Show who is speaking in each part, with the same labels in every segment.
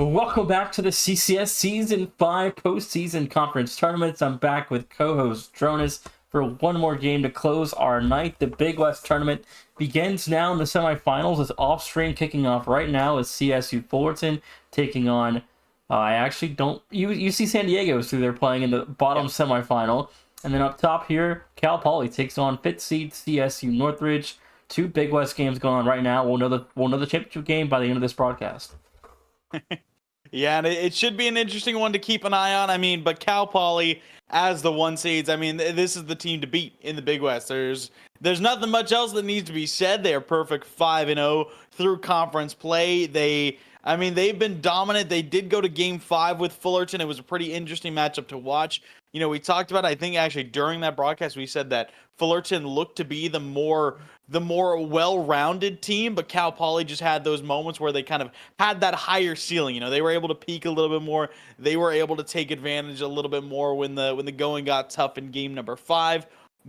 Speaker 1: Welcome back to the CCS Season 5 postseason conference tournaments. I'm back with co-host Dronis for one more game to close our night. The Big West tournament begins now in the semifinals. It's off-stream kicking off right now as CSU Fullerton taking on, I actually don't, UC San Diego's who they're playing in the bottom semifinal. And then up top here, Cal Poly takes on 5th seed CSU Northridge. Two Big West games going on right now. We'll know the championship game by the end of this broadcast.
Speaker 2: Yeah, and it should be an interesting one to keep an eye on. I mean, but Cal Poly as the one seeds, I mean, this is the team to beat in the Big West. There's nothing much else that needs to be said. They are perfect 5-0 through conference play. They've been dominant. They did go to Game 5 with Fullerton. It was a pretty interesting matchup to watch. You know, we talked about, I think actually during that broadcast, we said that Fullerton looked to be the more well-rounded team, but Cal Poly just had those moments where they kind of had that higher ceiling. You know, they were able to peak a little bit more. They were able to take advantage a little bit more when the going got tough in game number 5.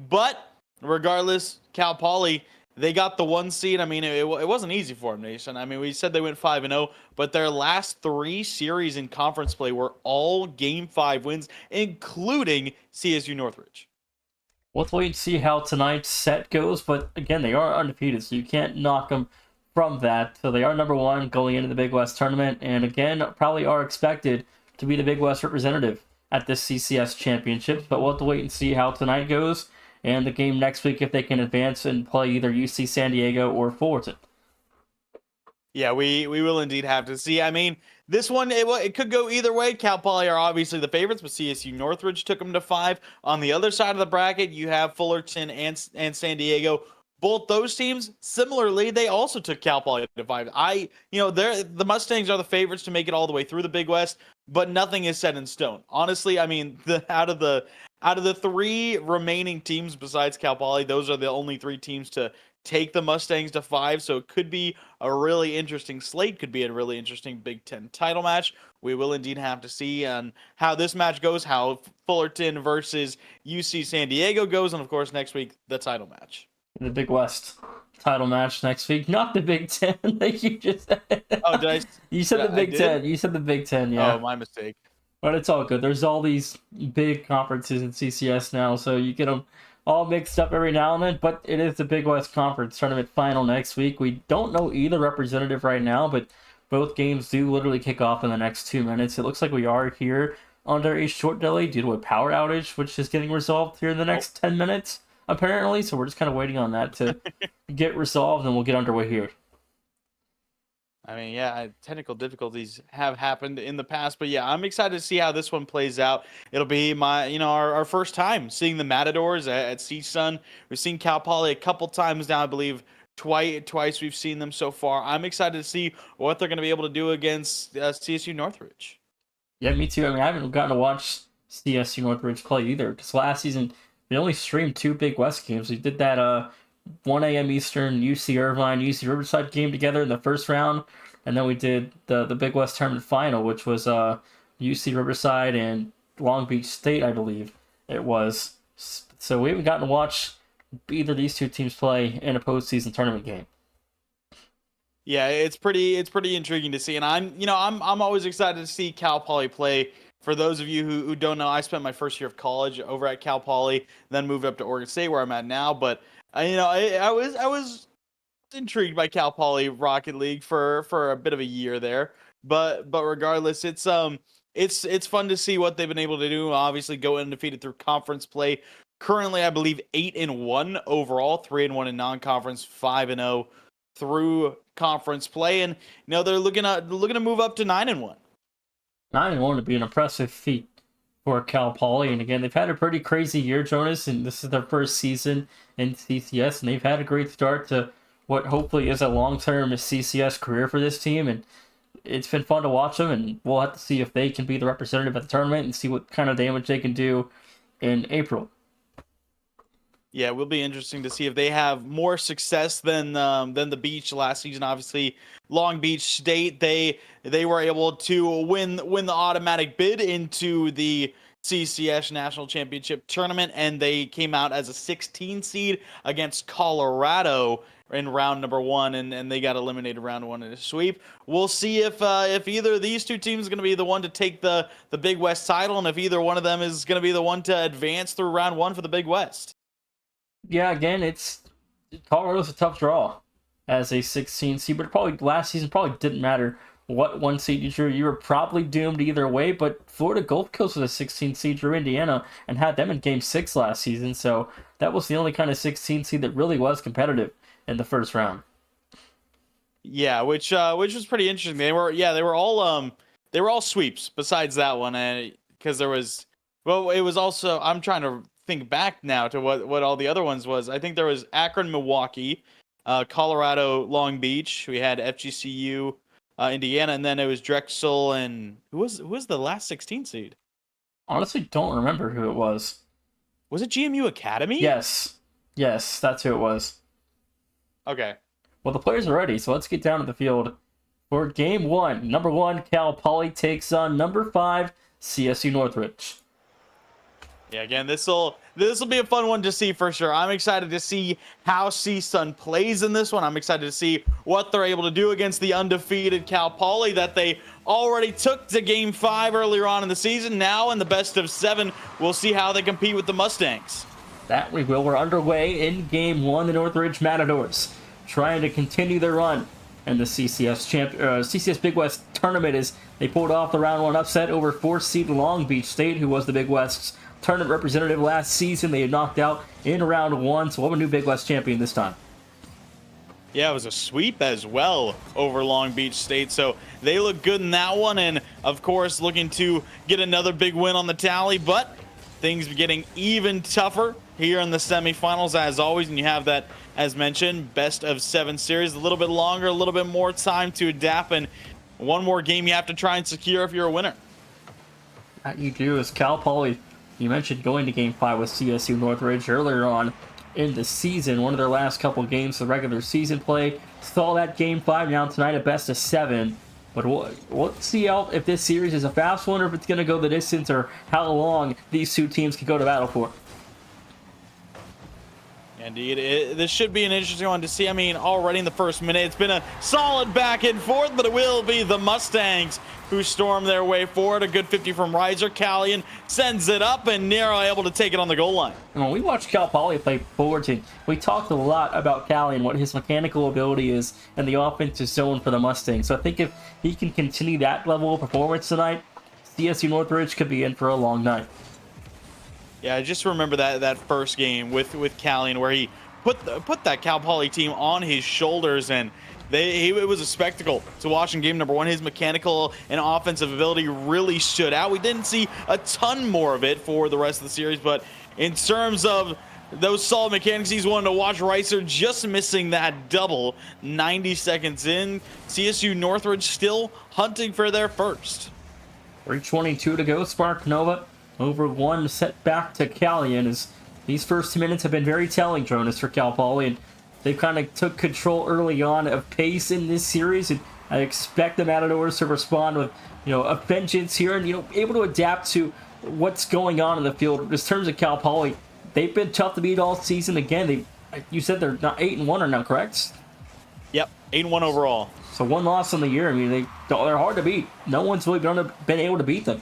Speaker 2: But regardless, Cal Poly, they got the one seed. I mean, it wasn't easy for them, Nation. I mean, we said they went 5-0, but their last 3 series in conference play were all Game 5 wins, including CSU Northridge.
Speaker 1: We'll wait and see how tonight's set goes, but again, they are undefeated, so you can't knock them from that. So they are number 1 going into the Big West tournament, and again, probably are expected to be the Big West representative at this CCS championship, but we'll have to wait and see how tonight goes, and the game next week if they can advance and play either UC San Diego or Fullerton.
Speaker 2: Yeah, we will indeed have to see. I mean, this one, it could go either way. Cal Poly are obviously the favorites, but CSU Northridge took them to 5. On the other side of the bracket, you have Fullerton and San Diego. Both those teams, similarly, they also took Cal Poly to 5. The Mustangs are the favorites to make it all the way through the Big West, but nothing is set in stone. Honestly, I mean, out of the 3 remaining teams besides Cal Poly, those are the only 3 teams to take the Mustangs to 5, so it could be a really interesting slate, could be a really interesting Big Ten title match. We will indeed have to see on how this match goes, how Fullerton versus UC San Diego goes, and of course next week, the title match.
Speaker 1: The Big West title match next week, not the Big Ten, like you just said.
Speaker 2: Oh, did I?
Speaker 1: You said the Big Ten. You said the Big Ten, yeah.
Speaker 2: Oh, my mistake.
Speaker 1: But it's all good. There's all these big conferences in CCS now, so you get them all mixed up every now and then, but it is the Big West Conference Tournament final next week. We don't know either representative right now, but both games do literally kick off in the next 2 minutes. It looks like we are here under a short delay due to a power outage, which is getting resolved here in the next 10 minutes, apparently. So we're just kind of waiting on that to get resolved, and we'll get underway here.
Speaker 2: I mean, yeah, technical difficulties have happened in the past, but yeah, I'm excited to see how this one plays out. It'll be our first time seeing the Matadors at CSUN. We've seen Cal Poly a couple times now, I believe twice we've seen them so far. I'm excited to see what they're going to be able to do against CSU Northridge.
Speaker 1: Yeah, me too. I mean, I haven't gotten to watch CSU Northridge play either, because last season we only streamed 2 Big West games. We did that 1 a.m. Eastern UC Irvine, UC Riverside game together in the first round, and then we did the Big West tournament final, which was UC Riverside and Long Beach State, I believe it was. So we haven't gotten to watch either of these 2 teams play in a postseason tournament game.
Speaker 2: Yeah, it's pretty intriguing to see, and I'm always excited to see Cal Poly play. For those of you who don't know, I spent my first year of college over at Cal Poly, then moved up to Oregon State where I'm at now, but I was intrigued by Cal Poly Rocket League for a bit of a year there, but regardless, it's fun to see what they've been able to do. Obviously, go undefeated through conference play. Currently, I believe 8-1 overall, 3-1 in non-conference, 5-0 through conference play, and they're looking to move up to 9-1.
Speaker 1: 9-1 would be an impressive feat for Cal Poly, and again, they've had a pretty crazy year, Jonas, and this is their first season in CCS, and they've had a great start to what hopefully is a long-term CCS career for this team, and it's been fun to watch them, and we'll have to see if they can be the representative at the tournament and see what kind of damage they can do in April.
Speaker 2: Yeah, it will be interesting to see if they have more success than the Beach last season. Obviously, Long Beach State, they were able to win the automatic bid into the CCS National Championship Tournament, and they came out as a 16 seed against Colorado in round number 1, and they got eliminated round 1 in a sweep. We'll see if either of these two teams is going to be the one to take the Big West title, and if either one of them is going to be the one to advance through round 1 for the Big West.
Speaker 1: Yeah, again, it's Colorado's a tough draw as a 16 seed, but probably last season probably didn't matter what one seed you drew. You were probably doomed either way, but Florida Gulf Coast was a 16 seed, drew Indiana, and had them in Game 6 last season, so that was the only kind of 16 seed that really was competitive in the first round.
Speaker 2: Yeah, which was pretty interesting. They were all sweeps besides that one, and because there was, well, it was also, I'm trying to think back now to what all the other ones was. I think there was Akron, Milwaukee, Colorado, Long Beach. We had FGCU, Indiana, and then it was Drexel, and who was the last 16 seed?
Speaker 1: Honestly, don't remember who it was.
Speaker 2: Was it GMU Academy?
Speaker 1: Yes, that's who it was.
Speaker 2: Okay.
Speaker 1: Well, the players are ready, so let's get down to the field for Game 1. Number 1, Cal Poly takes on number 5, CSU Northridge.
Speaker 2: Yeah, again, this will be a fun one to see for sure. I'm excited to see how CSUN plays in this one. I'm excited to see what they're able to do against the undefeated Cal Poly that they already took to Game 5 earlier on in the season. Now in the best of 7, we'll see how they compete with the Mustangs.
Speaker 1: That we will. We're underway in Game 1. The Northridge Matadors trying to continue their run in the CCS Big West tournament as they pulled off the round 1 upset over 4-seed Long Beach State, who was the Big West's tournament representative last season. They had knocked out in round 1, so we'll have a new Big West champion this time.
Speaker 2: Yeah, it was a sweep as well over Long Beach State, so they look good in that one, and of course looking to get another big win on the tally, but things getting even tougher here in the semifinals as always, and you have that, as mentioned, best of 7 series, a little bit longer, a little bit more time to adapt, and one more game you have to try and secure if you're a winner.
Speaker 1: That you do. As Cal Poly, you mentioned going to Game 5 with CSU Northridge earlier on in the season. One of their last couple games of regular season play. Saw that Game 5 now tonight, a best of 7. But we'll see if this series is a fast one or if it's going to go the distance or how long these two teams can go to battle for.
Speaker 2: Indeed, this should be an interesting one to see. I mean, already in the first minute, it's been a solid back and forth, but it will be the Mustangs who storm their way forward. A good 50 from Reiser. Callion sends it up, and Nero able to take it on the goal line.
Speaker 1: And when we watched Cal Poly play Fullerton, we talked a lot about Callion, what his mechanical ability is, and the offensive zone for the Mustangs. So I think if he can continue that level of performance tonight, CSU Northridge could be in for a long night.
Speaker 2: Yeah, I just remember that first game with Callion where he put that Cal Poly team on his shoulders, and it was a spectacle to watch in game number 1. His mechanical and offensive ability really stood out. We didn't see a ton more of it for the rest of the series, but in terms of those solid mechanics, he's one to watch. Reiser just missing that double 90 seconds in. CSU Northridge still hunting for their first.
Speaker 1: 3:22 to go. Spark Nova over 1 set back to Callion as these first 2 minutes have been very telling, Jonas, for Cal Poly, and they kind of took control early on of pace in this series, and I expect the Matadors to respond with, a vengeance here and, able to adapt to what's going on in the field. In terms of Cal Poly, they've been tough to beat all season. Again, you said they're not 8-1 or now, correct?
Speaker 2: Yep, 8-1 overall.
Speaker 1: So 1 loss on the year. I mean, they're hard to beat. No one's really been able to beat them.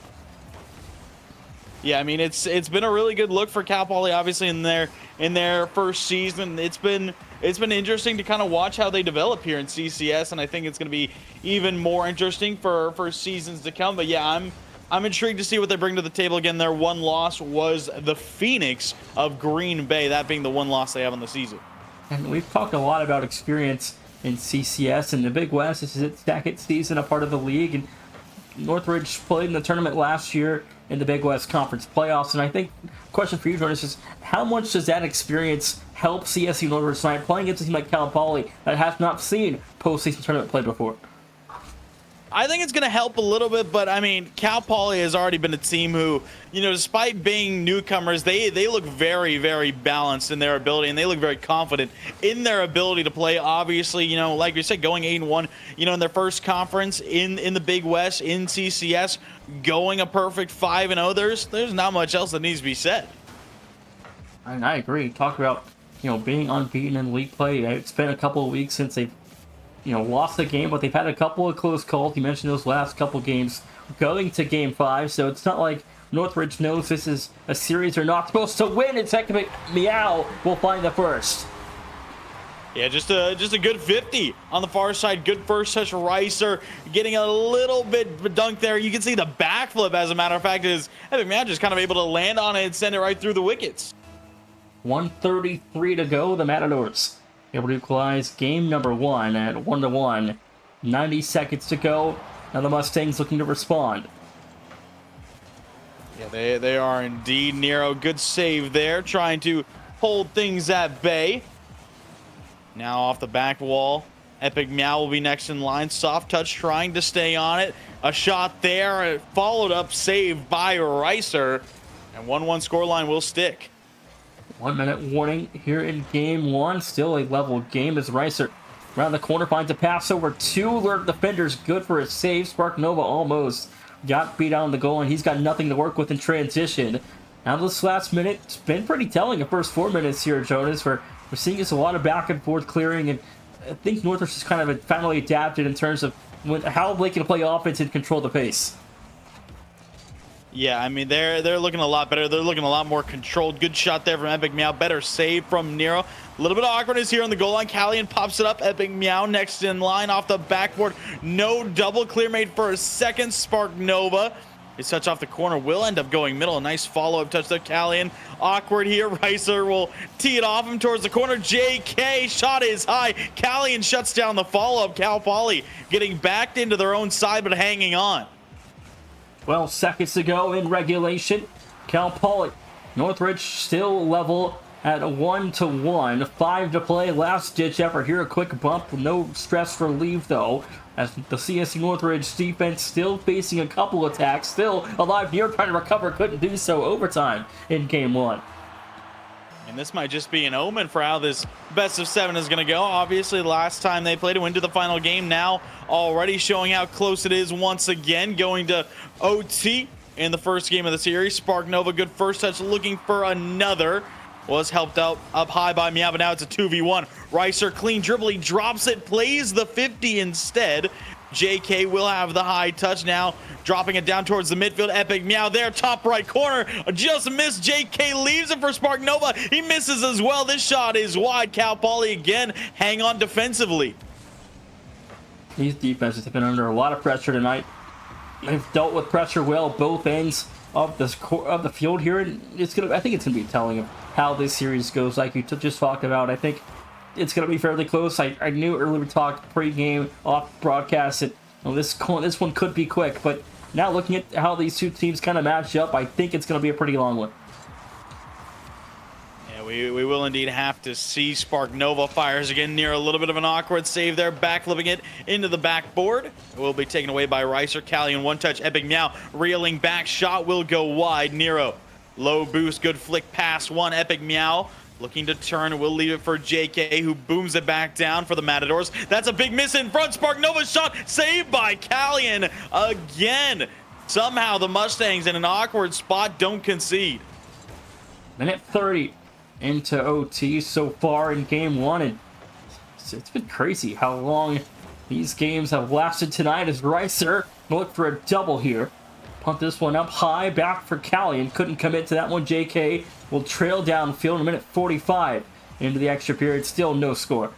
Speaker 2: Yeah, I mean, it's been a really good look for Cal Poly, obviously in their first season. It's been interesting to kind of watch how they develop here in CCS, and I think it's going to be even more interesting for seasons to come. But yeah, I'm intrigued to see what they bring to the table. Again, their 1 loss was the Phoenix of Green Bay, that being the 1 loss they have on the season.
Speaker 1: And we've talked a lot about experience in CCS and the Big West. This is its second season, a part of the league, and Northridge played in the tournament last year in the Big West Conference playoffs, and I think question for you, Jonas, is how much does that experience help CSU Northridge tonight playing against a team like Cal Poly that has not seen postseason tournament play before?
Speaker 2: I think it's going to help a little bit, but I mean, Cal Poly has already been a team who, despite being newcomers, they look very, very balanced in their ability, and they look very confident in their ability to play. Obviously, like you said, going 8-1, in their first conference in the Big West in CCS, going a perfect 5-0. There's not much else that needs to be said.
Speaker 1: And I agree. Talk about being unbeaten in league play. It's been a couple of weeks since they've lost the game, but they've had a couple of close calls. You mentioned those last couple games going to game 5, so it's not like Northridge knows this is a series they're not supposed to win. It's Epic Meow will find the first.
Speaker 2: Yeah, just a good 50 on the far side. Good first touch. Ricer getting a little bit dunked there. You can see the backflip, as a matter of fact, is Epic Meow just kind of able to land on it and send it right through the wickets.
Speaker 1: 1:33 to go. The Matadors able to equalize game number 1 at 1-1. 90 seconds to go. Now the Mustangs looking to respond.
Speaker 2: Yeah, they are indeed. Nero, good save there, trying to hold things at bay. Now off the back wall. Epic Meow will be next in line. Soft touch trying to stay on it. A shot there, followed up, saved by Ricer. And 1-1 scoreline will stick.
Speaker 1: 1 minute warning here in game 1. Still a level game as Ricer around the corner finds a pass over 2 alert defenders. Good for a save. Spark Nova almost got beat on the goal, and he's got nothing to work with in transition. Now this last minute, it's been pretty telling. The first 4 minutes here, Jonas, where we're seeing just a lot of back and forth clearing, and I think Northridge has kind of finally adapted in terms of how they can play offense and control the pace.
Speaker 2: Yeah, I mean, they're looking a lot better. They're looking a lot more controlled. Good shot there from Epic Meow. Better save from Nero. A little bit of awkwardness here on the goal line. Callian pops it up. Epic Meow next in line off the backboard. No double clear made for a second. Spark Nova. His touch off the corner will end up going middle. A nice follow-up touch there. Callian awkward here. Ricer will tee it off him towards the corner. JK shot is high. Callian shuts down the follow-up. Cal Poly getting backed into their own side but hanging on.
Speaker 1: 12 seconds to go in regulation. Cal Poly, Northridge still level at 1-1. 5 to play. Last ditch effort here. A quick bump. No stress relief though, as the CSU Northridge defense still facing a couple attacks. Still alive here, trying to recover. Couldn't do so. Overtime in game 1.
Speaker 2: And this might just be an omen for how this best of 7 is going to go. Obviously, last time they played, it went to the final game. Now already showing how close it is once again. Going to OT in the first game of the series. Spark Nova, good first touch, looking for another. Was helped out up high by Meow, but now it's a 2v1. Ricer, clean dribble, he drops it, plays the 50 instead. JK will have the high touch now, dropping it down towards the midfield. Epic Meow there, top right corner, just missed. JK leaves it for Spark Nova. He misses as well. This shot is wide. Cal Poly again, hang on defensively.
Speaker 1: These defenses have been under a lot of pressure tonight. They've dealt with pressure well both ends of the field here, and I think it's gonna be telling of how this series goes. Like you just talked about, I think it's going to be fairly close. I knew earlier we talked pre-game off broadcast that this one could be quick, but now looking at how these two teams kind of match up, I think it's going to be a pretty long one.
Speaker 2: Yeah, we will indeed have to see. Spark Nova fires again near a little bit of an awkward save there, backflipping it into the backboard. It will be taken away by Ricer. Callian one touch. Epic Meow reeling back, shot will go wide. Nero low boost, good flick pass one. Epic Meow looking to turn. We'll leave it for JK, who booms it back down for the Matadors. That's a big miss in front. Spark Nova's shot saved by Callian again. Somehow the Mustangs in an awkward spot don't concede.
Speaker 1: Minute 30 into OT so far in game 1, and it's been crazy how long these games have lasted tonight as Ricer look for a double here. Punt this one up high, back for Callian. Couldn't commit to that one. JK will trail downfield in a minute 45 into the extra period. Still no score.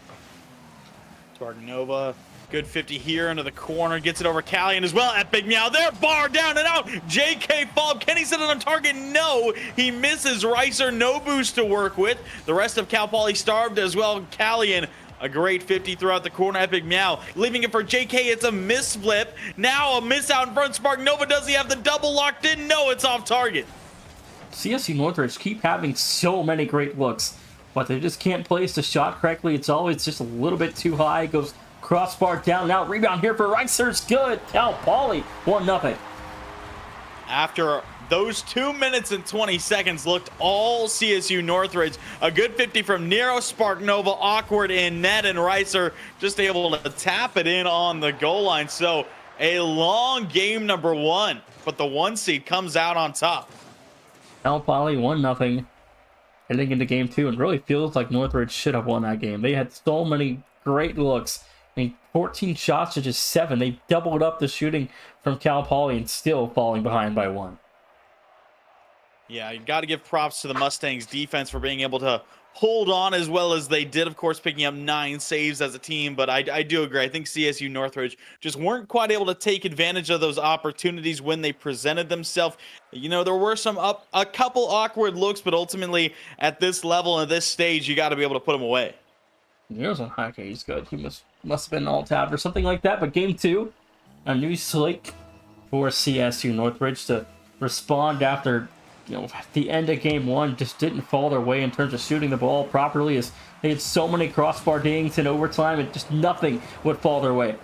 Speaker 2: Spark Nova, good 50 here into the corner. Gets it over Callian as well. Epic Meow there. Bar down and out. JK fall. Can he set it on target? No. He misses. Ricer, no boost to work with. The rest of Cal Poly starved as well. Callian, a great 50 throughout the corner. Epic Meow leaving it for JK. It's a misflip. Now a miss out in front. Spark Nova, does he have the double locked in? No, it's off target.
Speaker 1: CSU Northridge keep having so many great looks, but they just can't place the shot correctly. It's always just a little bit too high. It goes crossbar down and out. Rebound here for Reiser's good. Cal Poly 1-0.
Speaker 2: After those 2 minutes and 20 seconds looked all CSU Northridge. A good 50 from Nero, Spark Nova, awkward in net, and Reiser just able to tap it in on the goal line. So a long game number one, but the 1 seed comes out on top.
Speaker 1: Cal Poly 1-0 heading into game 2, and really feels like Northridge should have won that game. They had so many great looks. I mean, 14 shots to just 7. They doubled up the shooting from Cal Poly and still falling behind by 1.
Speaker 2: Yeah, you got to give props to the Mustangs defense for being able to hold on as well as they did, of course, picking up 9 saves as a team. But I do agree. I think CSU Northridge just weren't quite able to take advantage of those opportunities when they presented themselves. You know, there were a couple awkward looks, but ultimately at this level and at this stage, you got to be able to put them away.
Speaker 1: Here's on hockey. He's good. He must have been all tabbed or something like that. But game 2, a new slate for CSU Northridge to respond after, you know, the end of game 1 just didn't fall their way in terms of shooting the ball properly, as they had so many crossbar dings in overtime and just nothing would fall their way.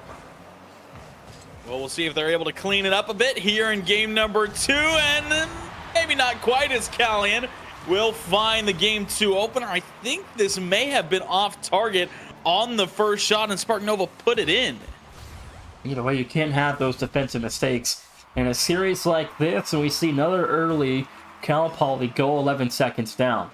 Speaker 2: Well, we'll see if they're able to clean it up a bit here in game number 2, and maybe not quite as Callian will find the game 2 opener. I think this may have been off target on the first shot, and Spark Nova put it in.
Speaker 1: Either way, you can't have those defensive mistakes in a series like this, and we see another early Cal Poly go 11 seconds down.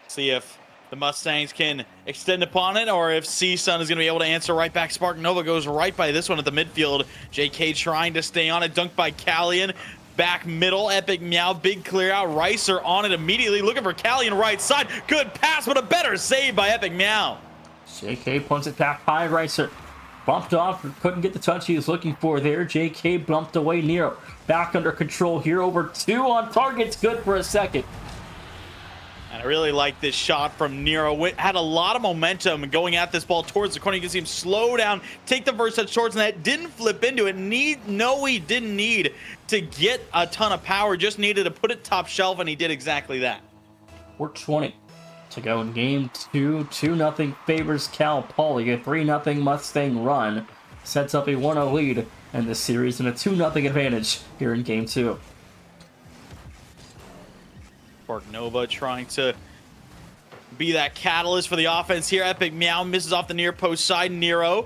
Speaker 2: See if the Mustangs can extend upon it, or if C-Sun is going to be able to answer right back. Spark Nova goes right by this one at the midfield. JK trying to stay on it. Dunked by Callian. Back middle. Epic Meow. Big clear out. Reiser on it immediately. Looking for Callian right side. Good pass, but a better save by Epic Meow.
Speaker 1: JK punts it back high. Reiser bumped off. Couldn't get the touch he was looking for there. JK bumped away. Nero back under control here. Over 2 on target's good for a second.
Speaker 2: And I really like this shot from Nero. Had a lot of momentum going at this ball towards the corner. You can see him slow down, take the first touch towards net, didn't flip into it. He didn't need to get a ton of power, just needed to put it top shelf, and he did exactly that.
Speaker 1: 4:20 to go in game 2. 2-0 favors Cal Poly. A 3-0 Mustang run sets up a 1-0 lead in this series and a 2-0 advantage here in game 2.
Speaker 2: Spark Nova trying to be that catalyst for the offense here. Epic Meow misses off the near post side. Nero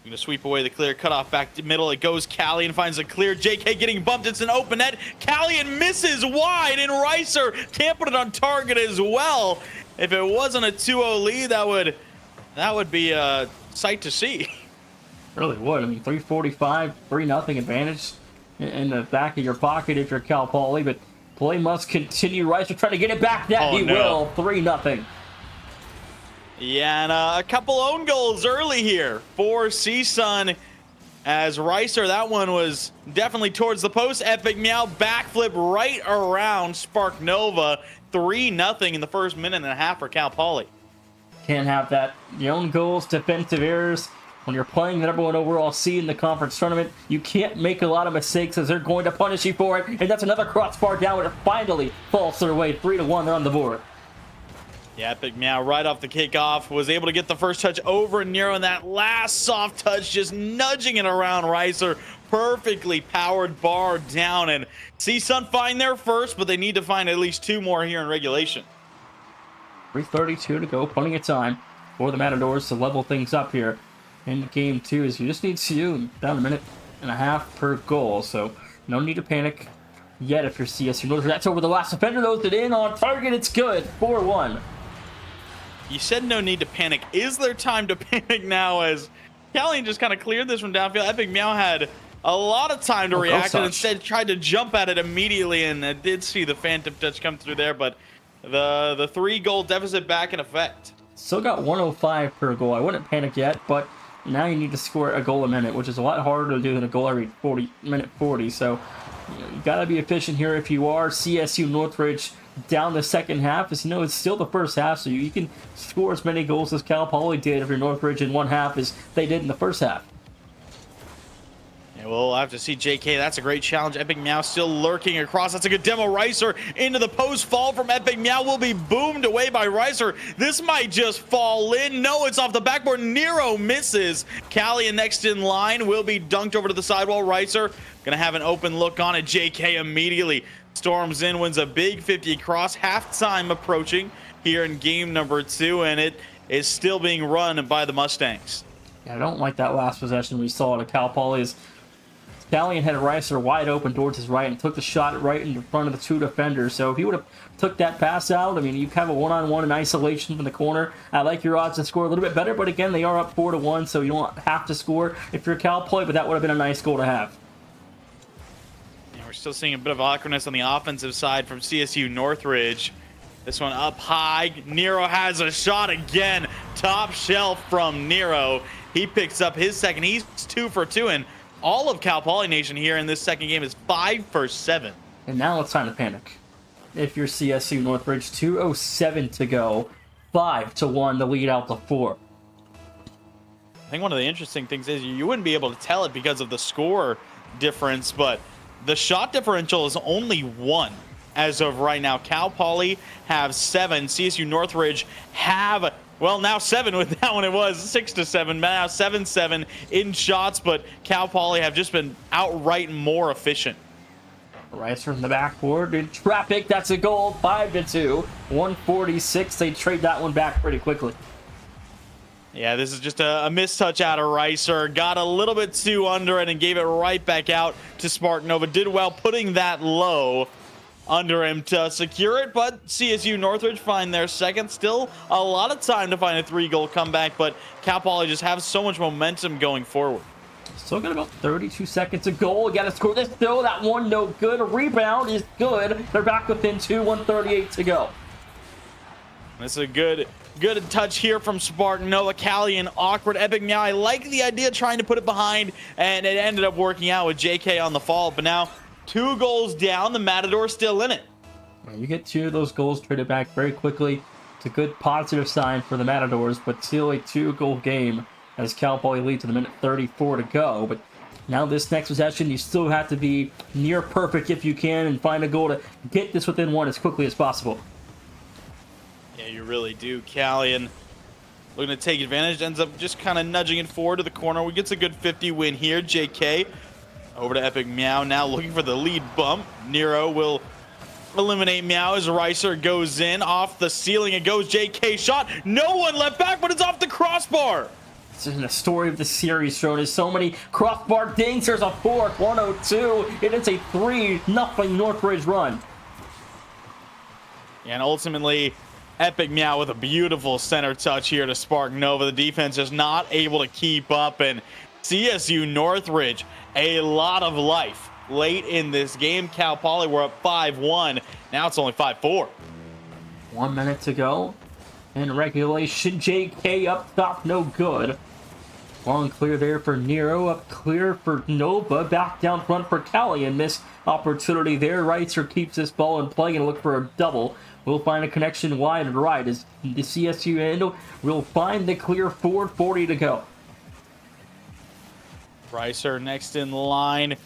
Speaker 2: going to sweep away the clear, cut off back to middle. It goes Callian, finds a clear. JK getting bumped. It's an open net. Callian misses wide, and Reiser can't put it on target as well. If it wasn't a 2-0 lead, that would be a sight to see.
Speaker 1: Really would. I mean, 3:45, 3-0 advantage in the back of your pocket if you're Cal Poly, but play must continue. Reiser trying to get it back. That he will. 3-0.
Speaker 2: Yeah, and a couple own goals early here for C-Sun as Reiser. That one was definitely towards the post. Epic Meow backflip right around Spark Nova. 3-0 in the first minute and a half for Cal Poly.
Speaker 1: Can't have that. Your own goals, defensive errors. When you're playing the #1 overall seed in the conference tournament, you can't make a lot of mistakes as they're going to punish you for it. And that's another crossbar down when it finally falls their way. 3-1, they're on the board.
Speaker 2: Yeah, Epic Meow right off the kickoff was able to get the first touch over Nero, and that last soft touch just nudging it around Reiser. Perfectly powered bar down, and C-Sun find their first, but they need to find at least 2 more here in regulation.
Speaker 1: 3:32 to go, plenty of time for the Matadors to level things up here in game 2, as you just need CU down a minute and a half per goal, so no need to panic yet if you're CSU Northridge. That's over the last defender, those it in on target. It's good. 4-1.
Speaker 2: You said no need to panic. Is there time to panic now, as Callian just kind of cleared this from downfield? Epic Meow had a lot of time to react and instead tried to jump at it immediately, and did see the phantom touch come through there, but the 3-goal deficit back in effect.
Speaker 1: Still got 105 per goal. I wouldn't panic yet, but now you need to score a goal a minute, which is a lot harder to do than a goal every minute 40. So you got to be efficient here if you are CSU Northridge down the second half. As you know, it's still the first half, so you can score as many goals as Cal Poly did if you're Northridge in one half as they did in the first half.
Speaker 2: And we'll have to see JK. That's a great challenge. Epic Meow still lurking across. That's a good demo. Ricer into the post. Fall from Epic Meow will be boomed away by Ricer. This might just fall in. No, it's off the backboard. Nero misses. Callian next in line will be dunked over to the sidewall. Ricer gonna have an open look on it. JK immediately storms in, wins a big 50 across. Halftime approaching here in game number 2, and it is still being run by the Mustangs.
Speaker 1: Yeah, I don't like that last possession we saw at Cal Poly's. Callian had Ricer wide open towards his right and took the shot right in front of the 2 defenders. So if he would have took that pass out, I mean, you have a one-on-one in isolation from the corner. I like your odds to score a little bit better, but again, they are up 4-1, so you don't have to score if you're Cal Poly, but that would have been a nice goal to have.
Speaker 2: Yeah, we're still seeing a bit of awkwardness on the offensive side from CSU Northridge. This one up high. Nero has a shot again. Top shelf from Nero. He picks up his second. He's 2 for 2, and all of Cal Poly Nation here in this second game is 5 for 7.
Speaker 1: And now it's time to panic. If you're CSU Northridge, 2:07 to go, 5-1 to lead out the 4.
Speaker 2: I think one of the interesting things is you wouldn't be able to tell it because of the score difference, but the shot differential is only 1 as of right now. Cal Poly have 7. CSU Northridge have, well, now 7 with that one. It was 6-7, now 7-7 in shots, but Cal Poly have just been outright more efficient.
Speaker 1: Ricer from the backboard in traffic. That's a goal. 5-2. 146. They trade that one back pretty quickly.
Speaker 2: Yeah, this is just a mistouch out of Ricer. Got a little bit too under it and gave it right back out to Spartanova. Did well putting that low under him to secure it, but CSU Northridge find their second. Still a lot of time to find a 3-goal comeback, but Cal Poly just have so much momentum going forward.
Speaker 1: Still got about 32 seconds to goal. Got to score this though. That one no good. A rebound is good. They're back within 2. 138 to go.
Speaker 2: This is a good touch here from Spartanova. Callian awkward. Epic Meow. I like the idea of trying to put it behind, and it ended up working out with JK on the fall. But now 2 goals down. The Matador's still in it.
Speaker 1: You get 2 of those goals traded back very quickly. It's a good positive sign for the Matadors, but still a 2-goal game as Cal Poly leads to the minute 34 to go. But now this next possession, you still have to be near perfect if you can and find a goal to get this within 1 as quickly as possible.
Speaker 2: Yeah, you really do. Callian looking to take advantage, ends up just kind of nudging it forward to the corner. We gets a good 50 win here. JK over to Epic Meow, now looking for the lead bump. Nero will eliminate Meow as Ricer goes in. Off the ceiling it goes. JK shot. No one left back, but it's off the crossbar.
Speaker 1: This is the story of the series, shown as so many crossbar dings. There's a 4th, 102. It is a 3-0 Northridge run.
Speaker 2: And ultimately, Epic Meow with a beautiful center touch here to Spartanova. The defense is not able to keep up, and CSU Northridge, a lot of life late in this game. Cal Poly were up 5-1. Now it's only 5-4.
Speaker 1: 1 minute to go. In regulation, JK up top, no good. Long clear there for Nero, up clear for Nova, back down front for Callian. Missed opportunity there. Ricer keeps this ball in play and look for a double. We'll find a connection wide and right as the CSU end will find the clear forward. 40 to go.
Speaker 2: Ricer next in line.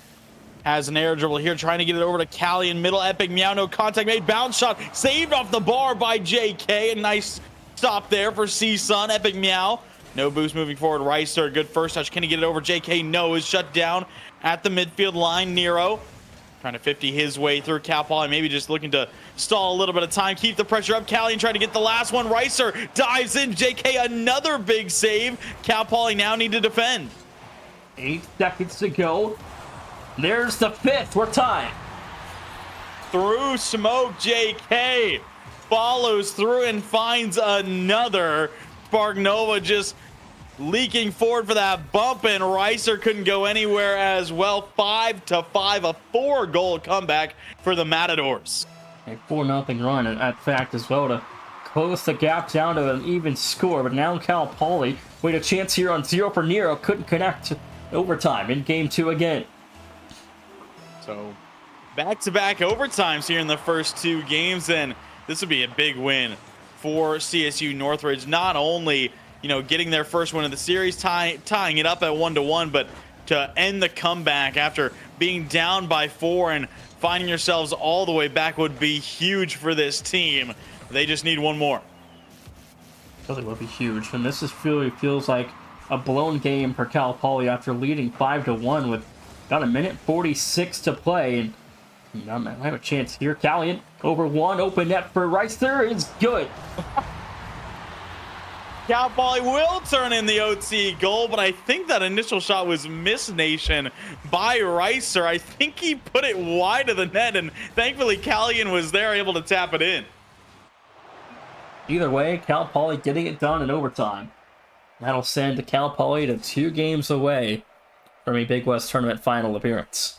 Speaker 2: Has an air dribble here, trying to get it over to Callian. Middle, Epic Meow, no contact made. Bounce shot saved off the bar by JK. A nice stop there for C-Sun. Epic Meow, no boost moving forward. Ricer, good first touch. Can he get it over? JK, no, is shut down at the midfield line. Nero trying to 50 his way through. Cal Poly maybe just looking to stall a little bit of time, keep the pressure up. Callian trying to get the last one. Ricer dives in. JK, another big save. Cal Poly now need to defend.
Speaker 1: 8 seconds to go. There's the 5th. We're tied.
Speaker 2: Through smoke, JK follows through and finds another. Spartanova just leaking forward for that bump, and Ricer couldn't go anywhere as well. 5-5, a 4-goal comeback for the Matadors.
Speaker 1: A 4-0 run at fact as well to close the gap down to an even score. But now Cal Poly, we had a chance here on 0 for Nero, couldn't connect overtime in game 2 again.
Speaker 2: So back-to-back overtimes here in the first 2 games, and this would be a big win for CSU Northridge. Not only, you know, getting their first win of the series, tying it up at 1-1, but to end the comeback after being down by 4 and finding yourselves all the way back would be huge for this team. They just need one more.
Speaker 1: Really would be huge. And this really feels like a blown game for Cal Poly after leading 5-1 with about a minute 46 to play. And you know, I have a chance here. Callian over one, open net for Reister is good.
Speaker 2: Cal Poly will turn in the OT goal, but I think that initial shot was missed, Nation, by Reister. I think he put it wide of the net, and thankfully Callian was there able to tap it in.
Speaker 1: Either way, Cal Poly getting it done in overtime. That'll send Cal Poly to 2 games away from a Big West tournament final appearance.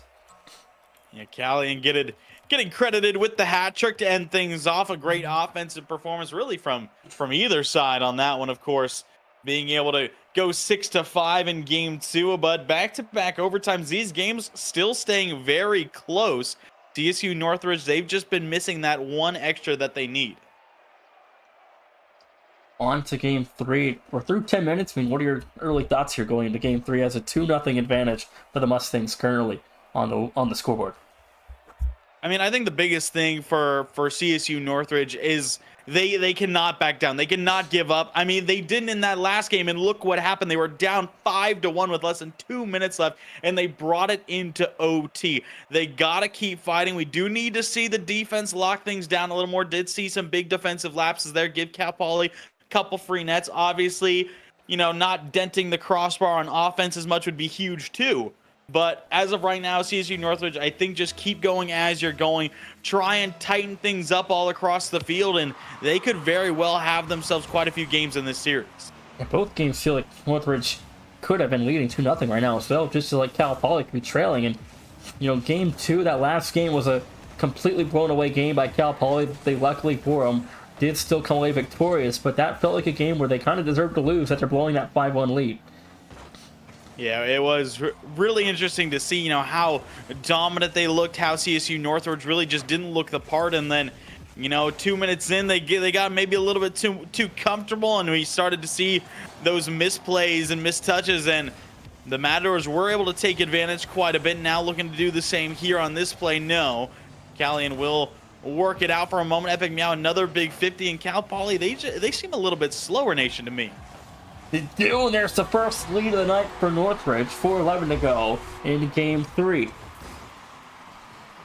Speaker 2: Yeah, Callian getting credited with the hat trick to end things off. A great offensive performance, really from either side on that one. Of course, being able to go 6-5 in game 2, but back-to-back overtimes. These games still staying very close. CSU Northridge, they've just been missing that one extra that they need.
Speaker 1: On to game 3. We're through 10 minutes. I mean, what are your early thoughts here going into game 3 as a 2-0 advantage for the Mustangs currently on the scoreboard?
Speaker 2: I mean, I think the biggest thing for CSU Northridge is they cannot back down. They cannot give up. I mean, they didn't in that last game, and look what happened. They were down 5-1 with less than 2 minutes left, and they brought it into OT. They got to keep fighting. We do need to see the defense lock things down a little more. Did see some big defensive lapses there. Give Cal Poly a couple free nets. Obviously, you know, not denting the crossbar on offense as much would be huge too. But as of right now, CSU Northridge, I think just keep going as you're going. Try and tighten things up all across the field, and they could very well have themselves quite a few games in this series.
Speaker 1: Yeah, both games feel like Northridge could have been leading 2-0 right now as well, just so like Cal Poly could be trailing. And, you know, game 2, that last game was a completely blown away game by Cal Poly. They luckily for them did still come away victorious, but that felt like a game where they kind of deserved to lose after blowing that 5-1 lead.
Speaker 2: Yeah, it was really interesting to see, you know, how dominant they looked, how CSU Northridge really just didn't look the part, and then, you know, 2 minutes in, they got maybe a little bit too comfortable, and we started to see those misplays and mistouches, and the Matadors were able to take advantage quite a bit. Now looking to do the same here on this play. No, Callian will work it out for a moment. Epic Meow, another big 50, and Cal Poly, they seem a little bit slower, Nation, to me.
Speaker 1: They do, and there's the first lead of the night for Northridge. 4:11 to go in game 3.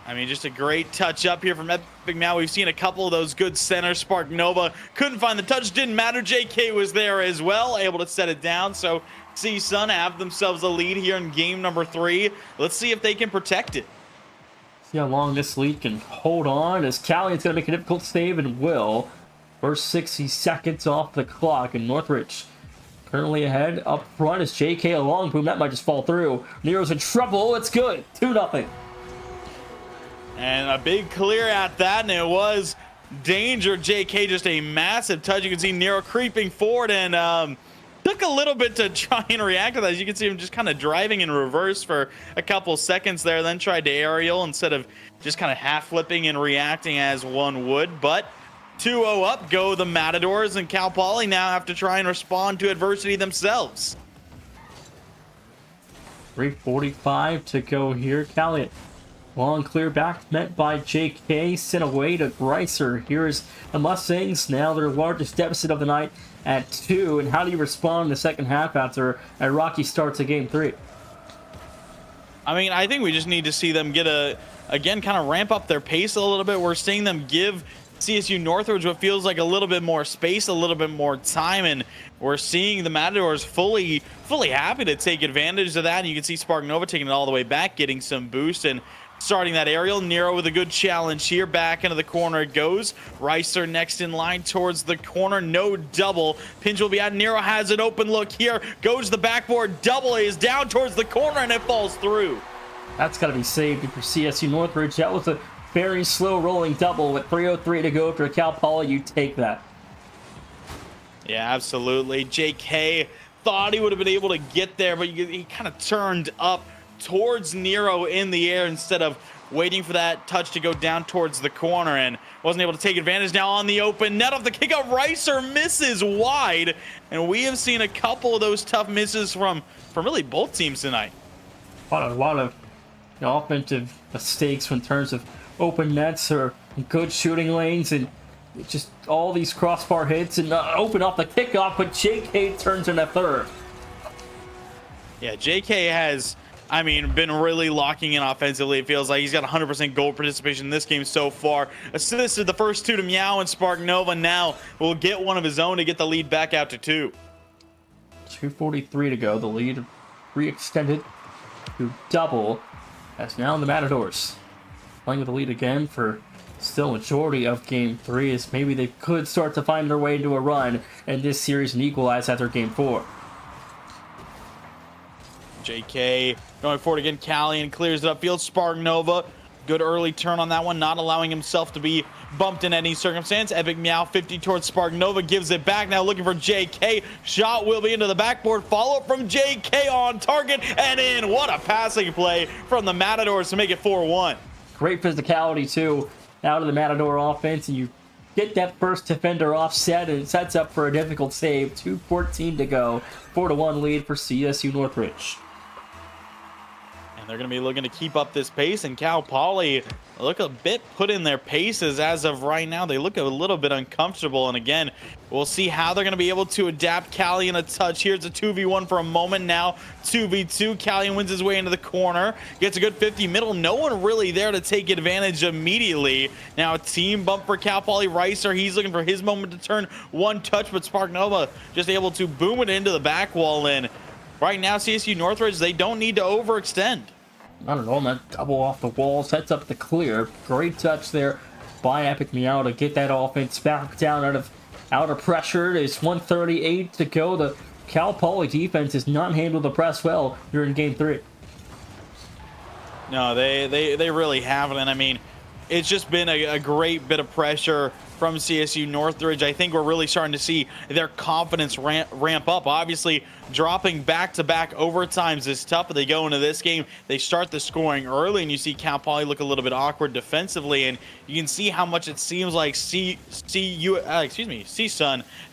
Speaker 2: I mean, just a great touch up here from Epic Meow. We've seen a couple of those good centers. Spark Nova couldn't find the touch. Didn't matter. JK was there as well, able to set it down. So C-Sun have themselves a lead here in game number 3. Let's see if they can protect it.
Speaker 1: See how long this lead can hold on as Callian's going to make a difficult save and will. First 60 seconds off the clock, and Northridge currently ahead up front is JK a long boom. That might just fall through. Nero's in trouble. It's good. 2-0.
Speaker 2: And a big clear at that, and it was danger. JK just a massive touch. You can see Nero creeping forward and took a little bit to try and react to that. As you can see him just kind of driving in reverse for a couple seconds there, then tried to aerial instead of just kind of half flipping and reacting as one would. But 2-0 up go the Matadors, and Cal Poly now have to try and respond to adversity themselves.
Speaker 1: 3:45 to go here. Callian, long clear back met by JK, sent away to Reiser. Here's the Mustangs, now their largest deficit of the night at 2. And how do you respond in the second half after a rocky start to game 3?
Speaker 2: I mean, I think we just need to see them get again, kind of ramp up their pace a little bit. We're seeing them give CSU Northridge what feels like a little bit more space, a little bit more time, and we're seeing the Matadors fully happy to take advantage of that. And you can see Spark Nova taking it all the way back, getting some boost and starting that aerial. Nero with a good challenge here. Back into the corner it goes. Reiser next in line towards the corner. No double. Pinch will be out. Nero has an open look here. Goes to the backboard. Double is down towards the corner, and it falls through.
Speaker 1: That's got to be saved for CSU Northridge. That was a very slow rolling double with 3:03 to go for Cal Poly. You take that.
Speaker 2: Yeah, absolutely. JK thought he would have been able to get there, but he kind of turned up towards Nero in the air instead of waiting for that touch to go down towards the corner, and wasn't able to take advantage. Now on the open net off the kickoff, Reiser misses wide, and we have seen a couple of those tough misses from really both teams tonight.
Speaker 1: A lot of offensive mistakes in terms of open nets or good shooting lanes, and just all these crossbar hits and open up the kickoff, but JK turns in a third.
Speaker 2: Yeah, JK has, I mean, been really locking in offensively. It feels like he's got 100% goal participation in this game so far. Assisted the first two to Meow and Spark Nova. Now will get one of his own to get the lead back out to 2.
Speaker 1: 2:43 to go. The lead re-extended to double, as now the Matadors playing with the lead again for still majority of game 3, as maybe they could start to find their way into a run in this series and equalize after game 4.
Speaker 2: JK going forward again. Callian clears it upfield. Spark Nova, good early turn on that one, not allowing himself to be bumped in any circumstance. Epic Meow 50 towards Spark Nova, gives it back. Now looking for JK. Shot will be into the backboard. Follow up from JK on target and in. What a passing play from the Matadors to make it 4-1.
Speaker 1: Great physicality too out of the Matador offense, and you get that first defender offset, and it sets up for a difficult save. 2:14 to go. 4-1 lead for CSU Northridge.
Speaker 2: They're going to be looking to keep up this pace, and Cal Poly look a bit put in their paces as of right now. They look a little bit uncomfortable, and again, we'll see how they're going to be able to adapt. Callian a touch. Here's a 2v1 for a moment. Now 2v2. Callian wins his way into the corner, gets a good 50 middle. No one really there to take advantage immediately. Now a team bump for Cal Poly. Ricer, he's looking for his moment to turn. One touch, but Spark Nova just able to boom it into the back wall. And right now, CSU Northridge, they don't need to overextend.
Speaker 1: Not at all. That double off the wall sets up the clear. Great touch there by Epic Meow to get that offense back down out of pressure. It's 1:38 to go. The Cal Poly defense has not handled the press well during game 3.
Speaker 2: No, they really haven't. And I mean, it's just been a great bit of pressure from CSU Northridge. I think we're really starting to see their confidence ramp up. Obviously, dropping back-to-back overtimes is tough, but they go into this game, they start the scoring early, and you see Cal Poly look a little bit awkward defensively, and you can see how much it seems like CSUN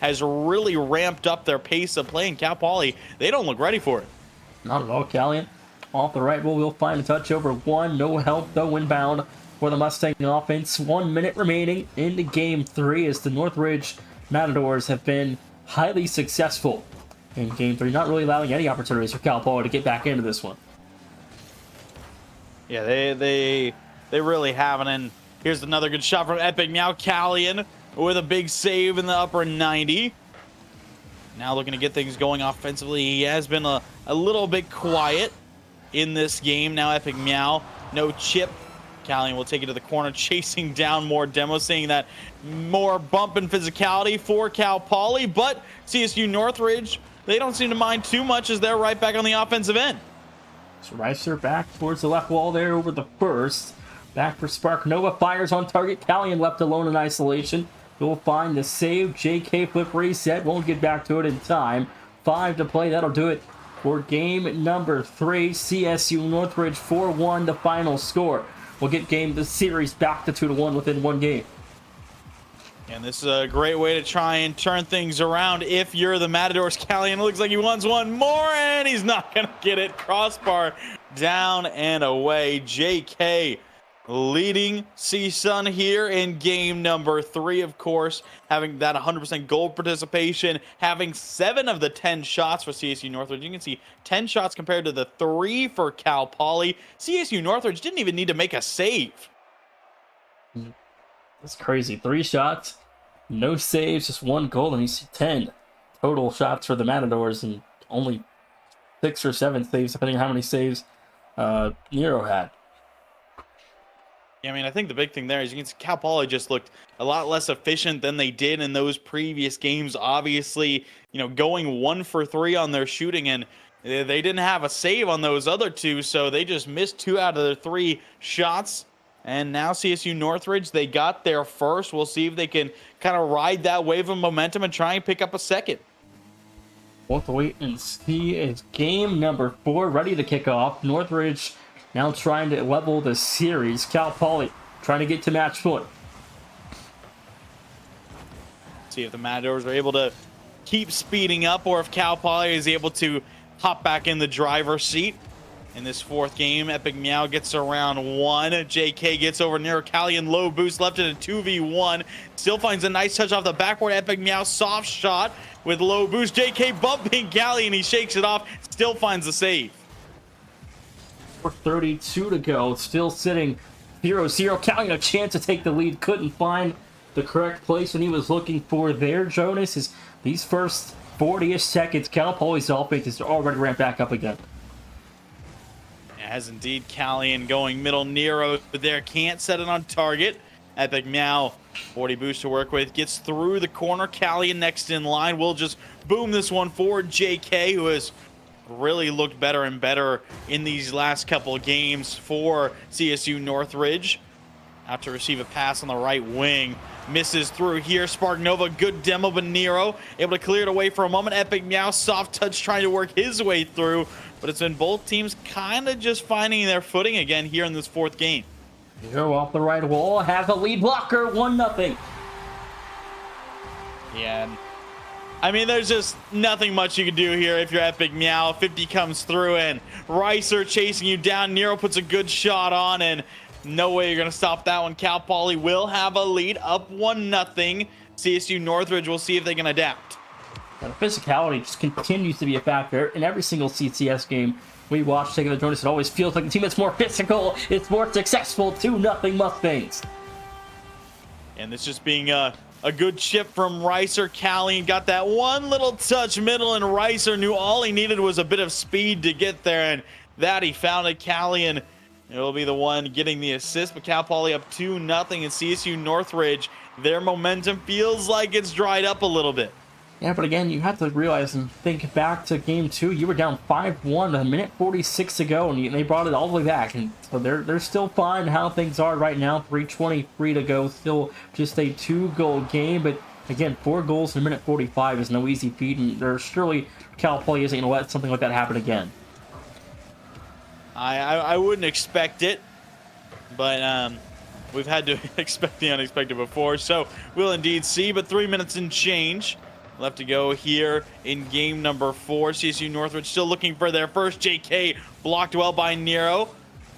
Speaker 2: has really ramped up their pace of play, and Cal Poly, they don't look ready for it.
Speaker 1: Not at all. Callian off the right wall will find a touch over 1. No help, though, inbound for the Mustang offense. 1 minute remaining into game 3, as the Northridge Matadors have been highly successful in game 3, not really allowing any opportunities for Cal Poly to get back into this one.
Speaker 2: Yeah, they really haven't. And here's another good shot from Epic Meow. Callian with a big save in the upper 90. Now looking to get things going offensively. He has been a little bit quiet in this game. Now Epic Meow, no chip. Callian will take it to the corner, chasing down more demo, seeing that more bump and physicality for Cal Poly, but CSU Northridge, they don't seem to mind too much as they're right back on the offensive end.
Speaker 1: So Ricer back towards the left wall there over the first. Back for Spark Nova, fires on target. Callian left alone in isolation. He'll find the save. JK flip reset, won't get back to it in time. 5 to play, that'll do it for game number 3. CSU Northridge 4-1, the final score. We'll get the series back to 2-1 within 1 game.
Speaker 2: And this is a great way to try and turn things around if you're the Matadors. Callian looks like he wants one more, and he's not going to get it. Crossbar down and away. JK leading CSUN here in game number 3, of course, having that 100% goal participation, having 7 of the 10 shots for CSU Northridge. You can see 10 shots compared to the 3 for Cal Poly. CSU Northridge didn't even need to make a save.
Speaker 1: That's crazy. 3 shots, no saves, just 1 goal, and you see 10 total shots for the Matadors, and only 6 or 7 saves, depending on how many saves Nero had.
Speaker 2: I mean, I think the big thing there is you can see Cal Poly just looked a lot less efficient than they did in those previous games. Obviously, going 1 for 3 on their shooting, and they didn't have a save on those other 2, so they just missed 2 out of their 3 shots. And now CSU Northridge, they got there first. We'll see if they can kind of ride that wave of momentum and try and pick up a second.
Speaker 1: We'll have to wait and see. It's game number 4 ready to kick off. Northridge now trying to level the series. Cal Poly trying to get to match point.
Speaker 2: See if the Matadors are able to keep speeding up, or if Cal Poly is able to hop back in the driver's seat in this fourth game. Epic Meow gets around one. JK gets over Nero. Callian low boost left in a 2v1. Still finds a nice touch off the backboard. Epic Meow soft shot with low boost. JK bumping Callie and he shakes it off. Still finds the save.
Speaker 1: 4:32 to go. Still sitting 0-0. Callie a chance to take the lead. Couldn't find the correct place when he was looking for there. Jonas is these first 40-ish seconds. Cal Poly's offense is already ramped back up again.
Speaker 2: As indeed, Callian going middle. Nero there can't set it on target. Epic Meow 40 boost to work with, gets through the corner. Callian next in line will just boom this one forward. JK, who has really looked better and better in these last couple of games for CSU Northridge. Out to receive a pass on the right wing. Misses through here. Spark Nova, good demo, but Nero able to clear it away for a moment. Epic Meow, soft touch trying to work his way through, but it's been both teams kind of just finding their footing again here in this fourth game.
Speaker 1: Nero off the right wall, has a lead blocker, 1-0.
Speaker 2: Yeah, I mean, there's just nothing much you can do here if you're Epic Meow. 50 comes through, and Ricer chasing you down. Nero puts a good shot on, and no way you're going to stop that one. Cal Poly will have a lead, up 1-0. CSU Northridge, we'll see if they can adapt.
Speaker 1: And physicality just continues to be a factor in every single CCS game we watch. Taking the Jonas, it always feels like the team that's more physical, it's more successful. 2-0 Mustangs.
Speaker 2: And this just being a good chip from Ricer. Callian got that one little touch middle, and Ricer knew all he needed was a bit of speed to get there, and that he found it. Callian will be the one getting the assist, but Cal Poly up 2-0, and CSU Northridge, their momentum feels like it's dried up a little bit.
Speaker 1: Yeah, but again, you have to realize and think back to game 2. You were down 5-1 with a minute 46 to go, and they brought it all the way back. And so they're still fine how things are right now. 3:23 to go, still just a 2-goal game. But again, 4 goals in a minute 45 is no easy feat, and there's surely Cal Poly isn't going to let something like that happen again.
Speaker 2: I wouldn't expect it, but we've had to expect the unexpected before, so we'll indeed see. But 3 minutes and change left to go here in game number 4. CSU Northridge still looking for their first. JK blocked well by Nero.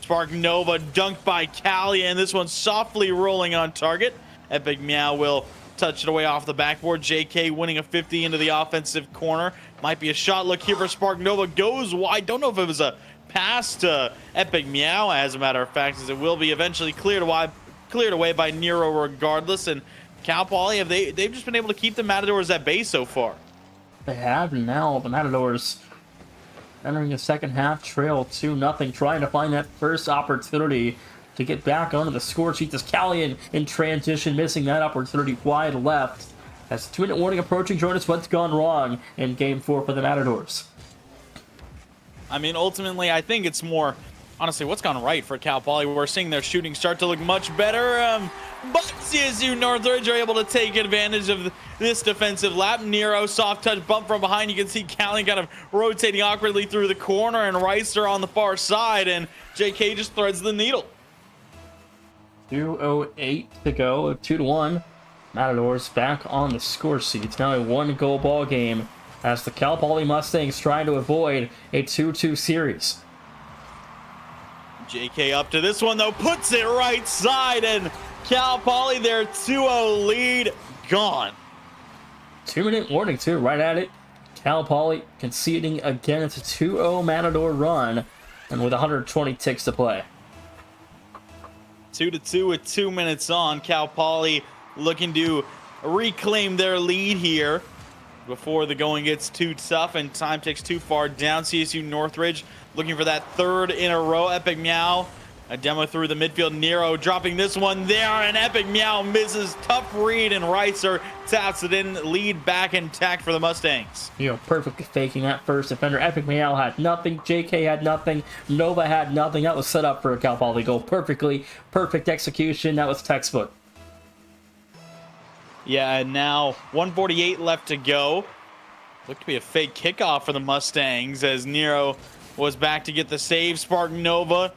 Speaker 2: Spark Nova dunked by Callie, and this one's softly rolling on target. Epic Meow will touch it away off the backboard. JK winning a 50 into the offensive corner. Might be a shot look here for Spark Nova. Goes wide. Don't know if it was a pass to Epic Meow, as a matter of fact, as it will be eventually cleared away by Nero regardless. And Cal Poly, they've just been able to keep the Matadors at bay so far.
Speaker 1: They have, and now the Matadors entering the second half, trail 2-0, trying to find that first opportunity to get back onto the score sheet. This Callian in transition, missing that opportunity wide left. As 2-minute warning approaching, Jonas, what's gone wrong in game 4 for the Matadors?
Speaker 2: I mean, ultimately, I think it's more, honestly, what's gone right for Cal Poly. We're seeing their shooting start to look much better, but CSU Northridge are able to take advantage of this defensive lap. Nero, soft touch bump from behind. You can see Callie kind of rotating awkwardly through the corner, and Ricer on the far side, and JK just threads the needle.
Speaker 1: 2:08 to go, 2-1. Matadors back on the score sheet. It's now a 1-goal ball game as the Cal Poly Mustangs trying to avoid a 2-2 series.
Speaker 2: JK up to this one, though, puts it right side, and Cal Poly, their 2-0 lead, gone.
Speaker 1: 2-minute warning, too, right at it. Cal Poly conceding again. It's a 2-0 Matador run, and with 120 ticks to play.
Speaker 2: 2-2 with 2 minutes on. Cal Poly looking to reclaim their lead here before the going gets too tough and time ticks too far down. CSU Northridge looking for that third in a row. Epic Meow, a demo through the midfield. Nero dropping this one there, and Epic Meow misses. Tough read, and Ricer taps it in. Lead back intact for the Mustangs.
Speaker 1: Perfectly faking that first defender. Epic Meow had nothing. JK had nothing. Nova had nothing. That was set up for a Cal Poly goal perfectly. Perfect execution. That was textbook.
Speaker 2: Yeah, and now 1:48 left to go. Looked to be a fake kickoff for the Mustangs as Nero was back to get the save. Spark Nova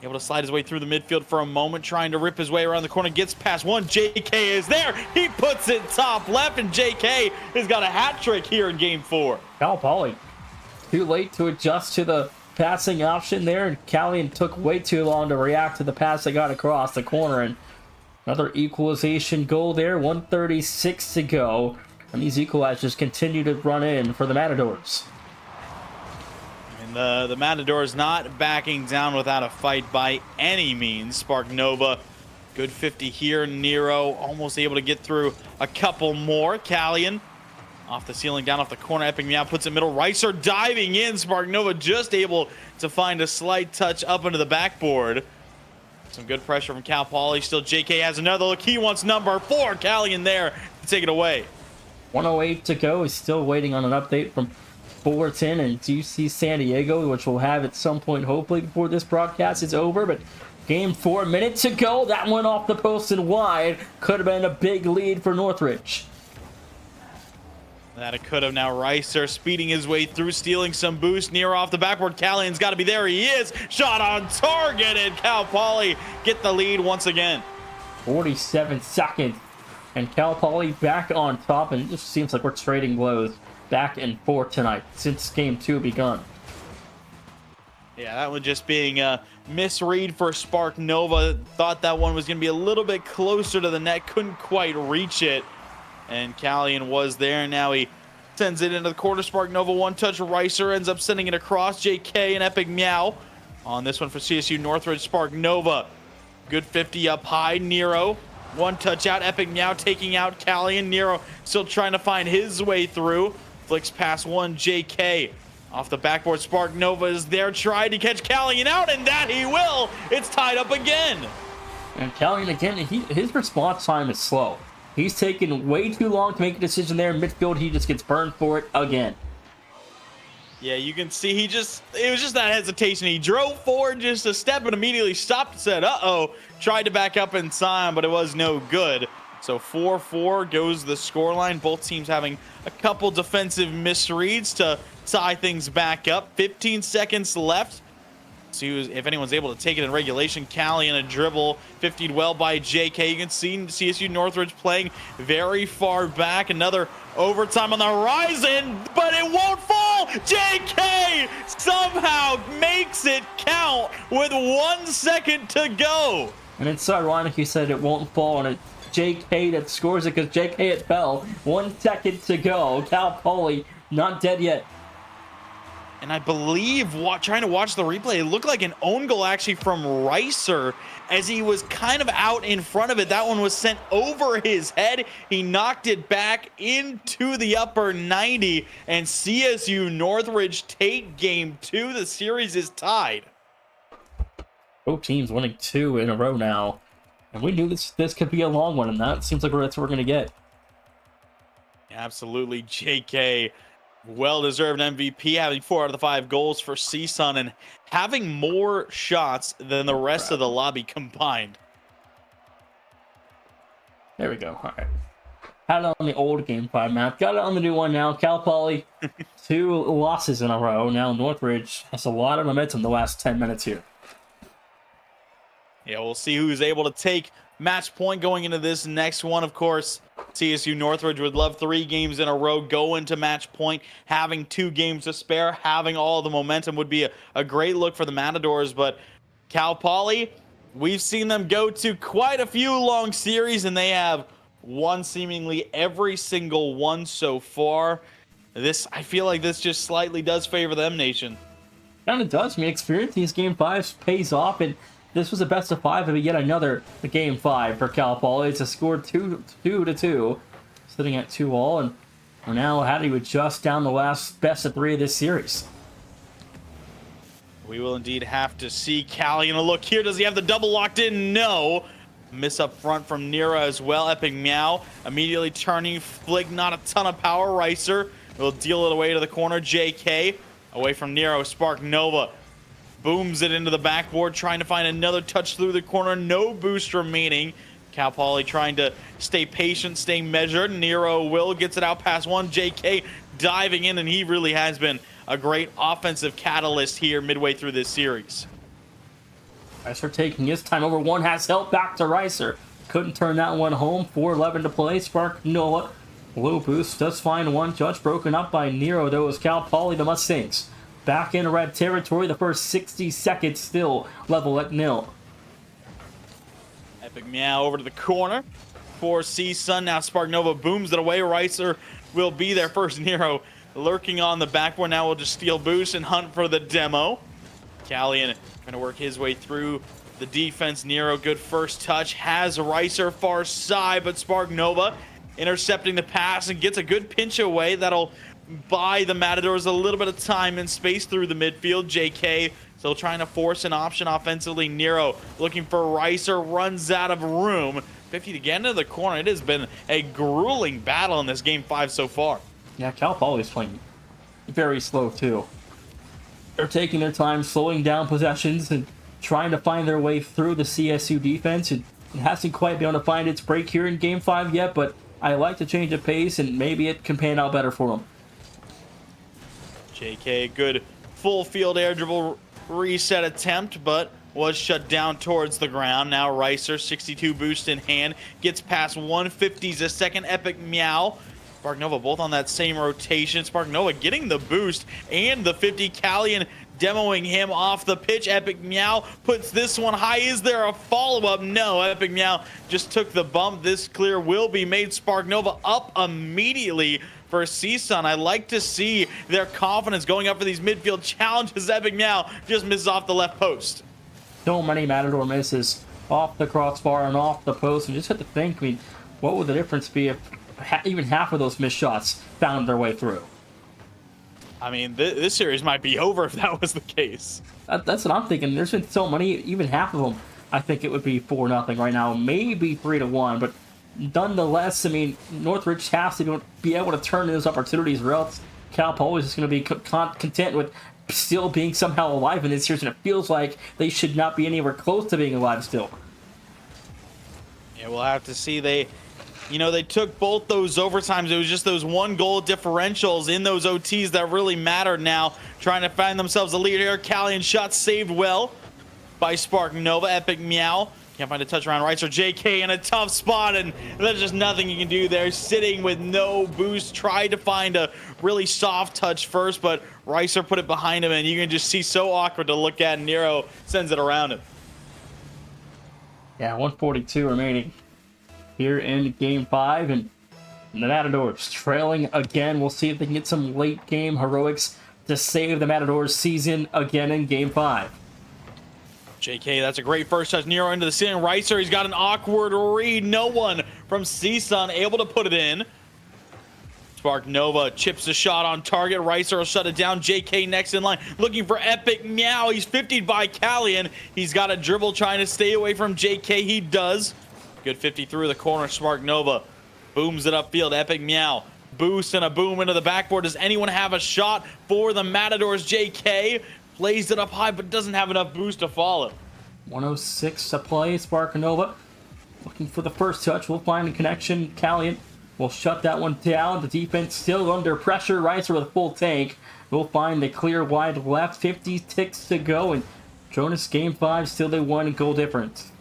Speaker 2: able to slide his way through the midfield for a moment, trying to rip his way around the corner. Gets past one. JK is there. He puts it top left, and JK has got a hat trick here in game 4.
Speaker 1: Cal Poly too late to adjust to the passing option there, and Callion took way too long to react to the pass that got across the corner, and another equalization goal there, 1:36 to go, and these equalizers continue to run in for the Matadors.
Speaker 2: And the Matadors not backing down without a fight by any means. Spark Nova, good 50 here. Nero almost able to get through a couple more. Callion off the ceiling, down off the corner. Epic Meow puts it middle. Ricer diving in. Spark Nova just able to find a slight touch up into the backboard. Some good pressure from Cal Poly. Still, JK has another look. He wants number 4. Callion there to take it away.
Speaker 1: 1:08 to go. He's still waiting on an update from Fullerton and UC San Diego, which we'll have at some point, hopefully, before this broadcast is over. But game 4 minutes to go. That went off the post and wide. Could have been a big lead for Northridge.
Speaker 2: That it could have. Now Ricer speeding his way through, stealing some boost. Near off the backboard. Callion's got to be there. He is. Shot on target, and Cal Poly get the lead once again.
Speaker 1: 47 seconds. And Cal Poly back on top, and it just seems like we're trading blows back and forth tonight since game 2 begun.
Speaker 2: Yeah, that one just being a misread for Spark Nova. Thought that one was going to be a little bit closer to the net. Couldn't quite reach it. And Callion was there. Now he sends it into the corner. Spark Nova one touch. Ricer ends up sending it across. JK and Epic Meow on this one for CSU Northridge. Spark Nova. Good 50 up high. Nero. One touch out. Epic Meow taking out Callion. Nero still trying to find his way through. Flicks past one. JK off the backboard. Spark Nova is there. Tried to catch Callion out, and that he will. It's tied up again.
Speaker 1: And Callion, again, his response time is slow. He's taken way too long to make a decision there in midfield. He just gets burned for it again.
Speaker 2: Yeah, you can see it was just that hesitation. He drove forward just a step and immediately stopped and said, uh-oh. Tried to back up in time, but it was no good. So 4-4 goes the scoreline. Both teams having a couple defensive misreads to tie things back up. 15 seconds left. See if anyone's able to take it in regulation. Callion a dribble, 50'd well by JK. You can see CSU Northridge playing very far back. Another overtime on the horizon, but it won't fall. JK somehow makes it count with 1 second to go.
Speaker 1: And it's ironic you said it won't fall, and it's JK that scores it because JK it fell. 1 second to go. Cal Poly not dead yet.
Speaker 2: And I believe, trying to watch the replay, it looked like an own goal actually from Ricer as he was kind of out in front of it. That one was sent over his head. He knocked it back into the upper 90, and CSU Northridge take game 2. The series is tied.
Speaker 1: Both teams winning 2 in a row now. And we knew this could be a long one, and that seems like that's what we're going to get.
Speaker 2: Absolutely, JK. Well-deserved MVP, having 4 out of the 5 goals for CSUN and having more shots than the rest of the lobby combined.
Speaker 1: There we go. All right. Had it on the old game 5 map. Got it on the new one now. Cal Poly, 2 losses in a row. Now Northridge has a lot of momentum the last 10 minutes here.
Speaker 2: Yeah, we'll see who's able to take match point going into this next one. Of course, CSU Northridge would love 3 games in a row, go into match point, having 2 games to spare, having all the momentum would be a great look for the Matadors. But Cal Poly, we've seen them go to quite a few long series, and they have won seemingly every single one so far. I feel like this just slightly does favor them, Nation.
Speaker 1: Kind of does. I mean, experience these game 5s pays off, and this was a best of 5 of yet another game 5 for Cal Poly. It's a score 2-2, sitting at 2-all, and we're now having to adjust down the last best of 3 of this series.
Speaker 2: We will indeed have to see Callion a look here. Does he have the double locked in? No. Miss up front from Nira as well. Epic Meow immediately turning, flick, not a ton of power. Ricer will deal it away to the corner. JK away from Nero. Spark Nova booms it into the backboard, trying to find another touch through the corner. No boost remaining. Cal Poly trying to stay patient, stay measured. Nero will gets it out past one. JK diving in, and he really has been a great offensive catalyst here midway through this series.
Speaker 1: Ricer taking his time over one, has help back to Ricer. Couldn't turn that one home. 4:11 to play. Spark Noah. Low boost does find one touch, broken up by Nero, though, as Cal Poly, the Mustangs back in red territory. The first 60 seconds still level at 0.
Speaker 2: Epic Meow over to the corner for CSUN. Now Spark Nova booms it away. Ricer will be there first. Nero lurking on the backboard. Now we'll just steal boost and hunt for the demo. Callian trying to work his way through the defense. Nero, good first touch. Has Ricer far side, but Spark Nova intercepting the pass and gets a good pinch away. That'll buy the Matadors a little bit of time and space through the midfield. JK still trying to force an option offensively. Nero looking for Ricer, runs out of room. 50 to get into the corner. It has been a grueling battle in this game 5 so far.
Speaker 1: Yeah, Cal Poly is playing very slow too. They're taking their time, slowing down possessions and trying to find their way through the CSU defense. It hasn't quite been able to find its break here in Game 5 yet, but I like to change the pace and maybe it can pan out better for them.
Speaker 2: JK, good full field air dribble reset attempt, but was shut down towards the ground. Now Ricer, 62 boost in hand, gets past 150s a second. Epic Meow. Spark Nova both on that same rotation. Spark Nova getting the boost and the 50. Callian demoing him off the pitch. Epic Meow puts this one high. Is there a follow-up? No, Epic Meow just took the bump. This clear will be made. Spark Nova up immediately for CSUN. I like to see their confidence going up for these midfield challenges. Epic Meow just misses off the left post.
Speaker 1: So many Matador misses off the crossbar and off the post. And just have to think, I mean, what would the difference be if even half of those missed shots found their way through?
Speaker 2: I mean, this series might be over if that was the case.
Speaker 1: That's what I'm thinking. There's been so many, even half of them, I think it would be 4-0 right now, maybe 3-1. But nonetheless, I mean, Northridge has to be able to turn those opportunities, or else Cal Poly is just going to be content with still being somehow alive in this series, and it feels like they should not be anywhere close to being alive still.
Speaker 2: Yeah, we'll have to see. They took both those overtimes. It was just those 1-goal differentials in those OTs that really mattered now. Trying to find themselves a lead here. Callian shot saved well by Spark Nova. Epic Meow can't find a touch around Ricer. JK in a tough spot, and there's just nothing you can do there. Sitting with no boost. Tried to find a really soft touch first, but Ricer put it behind him, and you can just see so awkward to look at. Nero sends it around him.
Speaker 1: Yeah, 142 remaining here in Game 5, and the Matadors trailing again. We'll see if they can get some late game heroics to save the Matadors season again in Game 5.
Speaker 2: JK, that's a great first touch. Nero into the ceiling. Ricer, he's got an awkward read. No one from CSUN able to put it in. Spark Nova chips the shot on target. Ricer will shut it down. JK next in line, looking for Epic Meow. He's 50'd by Callian. He's got a dribble trying to stay away from JK. He does. Good 50 through the corner. Spark Nova booms it upfield. Epic Meow boost and a boom into the backboard. Does anyone have a shot for the Matadors? JK plays it up high, but doesn't have enough boost to follow.
Speaker 1: 106 to play. Spark Nova looking for the first touch. We'll find a connection. Callian will shut that one down. The defense still under pressure. Ricer with a full tank. We'll find the clear wide left. 50 ticks to go, and Jonas Game 5 still a 1-goal difference.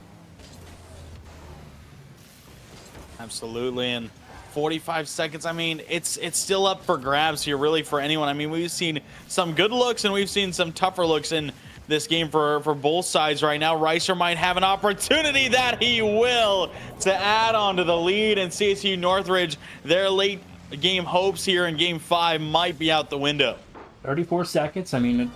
Speaker 2: Absolutely, and 45 seconds. I mean, it's still up for grabs here, really, for anyone. I mean, we've seen some good looks and we've seen some tougher looks in this game for both sides right now. Ricer might have an opportunity, that he will, to add on to the lead, and CSU Northridge, their late game hopes here in Game 5 might be out the window.
Speaker 1: 34 seconds. I mean,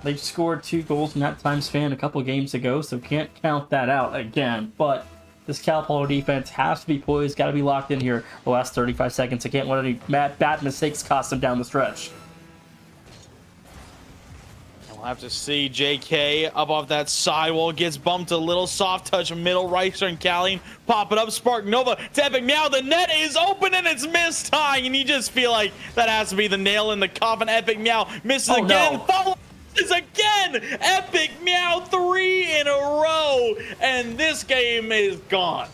Speaker 1: they scored 2 goals in that time span a couple games ago, so can't count that out again. But this Cal Poly defense has to be poised, got to be locked in here the last 35 seconds. They can't let any bad mistakes cost them down the stretch.
Speaker 2: We'll have to see. JK up off that sidewall, gets bumped a little. Soft touch middle. Ricer and Callian pop it up. Spark Nova to Epic Meow. The net is open and it's missed tying, and you just feel like that has to be the nail in the coffin. Epic Meow misses again.
Speaker 1: No.
Speaker 2: Follow is again. Epic Meow 3 in a row, and this game is gone.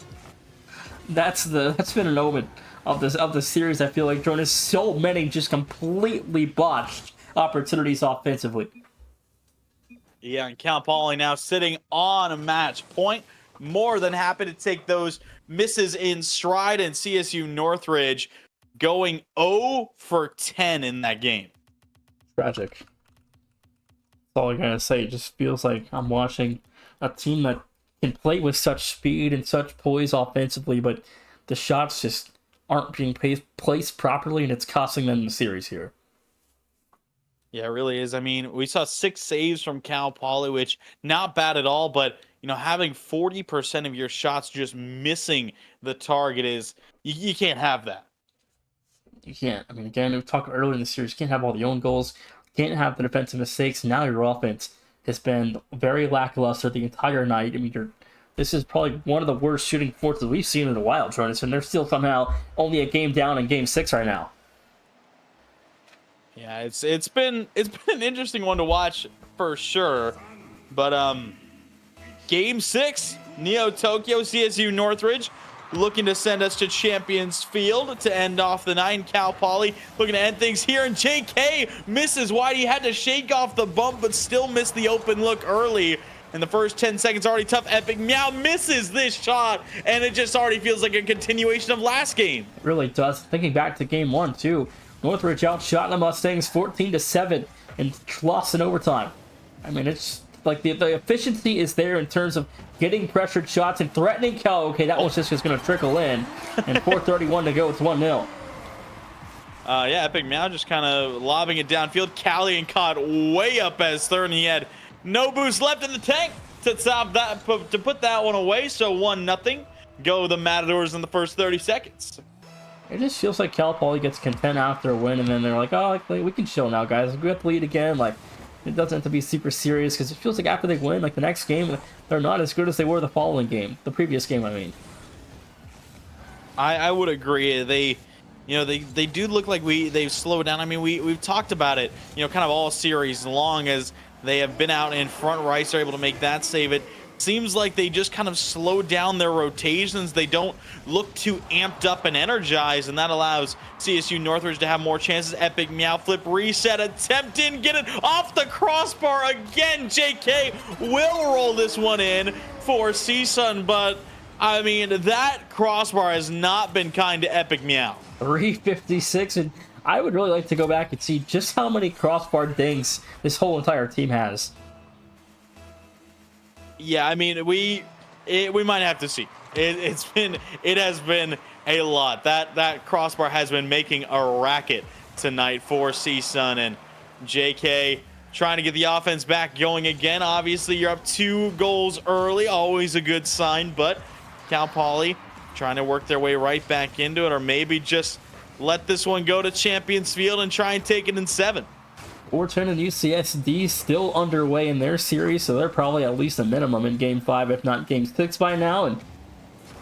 Speaker 1: That's been an omen of the series. I feel like Jonas, so many just completely botched opportunities offensively.
Speaker 2: Yeah, and Cal Poly now sitting on a match point. More than happy to take those misses in stride, and CSU Northridge going 0 for 10 in that game.
Speaker 1: Tragic. all I gotta say. It just feels like I'm watching a team that can play with such speed and such poise offensively, but the shots just aren't being placed properly, and it's costing them the series here.
Speaker 2: Yeah, it really is. I mean, we saw 6 saves from Cal Poly, which not bad at all, but having 40% of your shots just missing the target is you can't have that.
Speaker 1: You can't. I mean, again, we talked earlier in the series, you can't have all the own goals, you can't have the defensive mistakes. Now your offense has been very lackluster the entire night. I mean, this is probably one of the worst shooting forces we've seen in a while, Jonas, and they're still somehow only a game down in Game 6 right now.
Speaker 2: Yeah, it's been an interesting one to watch for sure. But Game 6, Neo Tokyo, CSU Northridge looking to send us to Champions Field to end off the night. Cal Poly looking to end things here, and JK misses wide. He had to shake off the bump, but still missed the open look early. In the first 10 seconds, already tough. Epic Meow misses this shot, and it just already feels like a continuation of last game.
Speaker 1: It really does. Thinking back to Game 1, too, Northridge outshot the Mustangs 14-7 and lost in overtime. I mean, it's like the efficiency is there in terms of getting pressured shots and threatening Cal. Okay, that one's just going to trickle in. And 4:31 to go. It's 1-0.
Speaker 2: Yeah, Epic Meow just kind of lobbing it downfield. Callian caught way up as third, and he had no boost left in the tank to stop that, to put that one away. So 1-0. Go the Matadors in the first 30 seconds.
Speaker 1: It just feels like Cal Poly gets content after a win, and then they're like, oh, we can chill now, guys. We have to lead again. Like, it doesn't have to be super serious, because it feels like after they win, like the next game, they're not as good as they were the following game, the previous game, I mean.
Speaker 2: I would agree. They do look like they've slowed down. I mean, we've talked about it, kind of all series long as they have been out in front. Rice are able to make that save. It seems like they just kind of slow down their rotations. They don't look too amped up and energized, and that allows CSU Northridge to have more chances. Epic Meow flip reset attempt in, get it off the crossbar again. JK will roll this one in for CSUN, but I mean, that crossbar has not been kind to Epic Meow.
Speaker 1: 356, and I would really like to go back and see just how many crossbar dings this whole entire team has.
Speaker 2: Yeah, I mean, we might have to see. It has been a lot. That crossbar has been making a racket tonight for CSUN, and JK trying to get the offense back going again. Obviously, you're up 2 goals early, always a good sign, but Cal Poly trying to work their way right back into it, or maybe just let this one go to Champions Field and try and take it in 7.
Speaker 1: Orton and UCSD still underway in their series, so they're probably at least a minimum in Game 5, if not Game 6 by now, and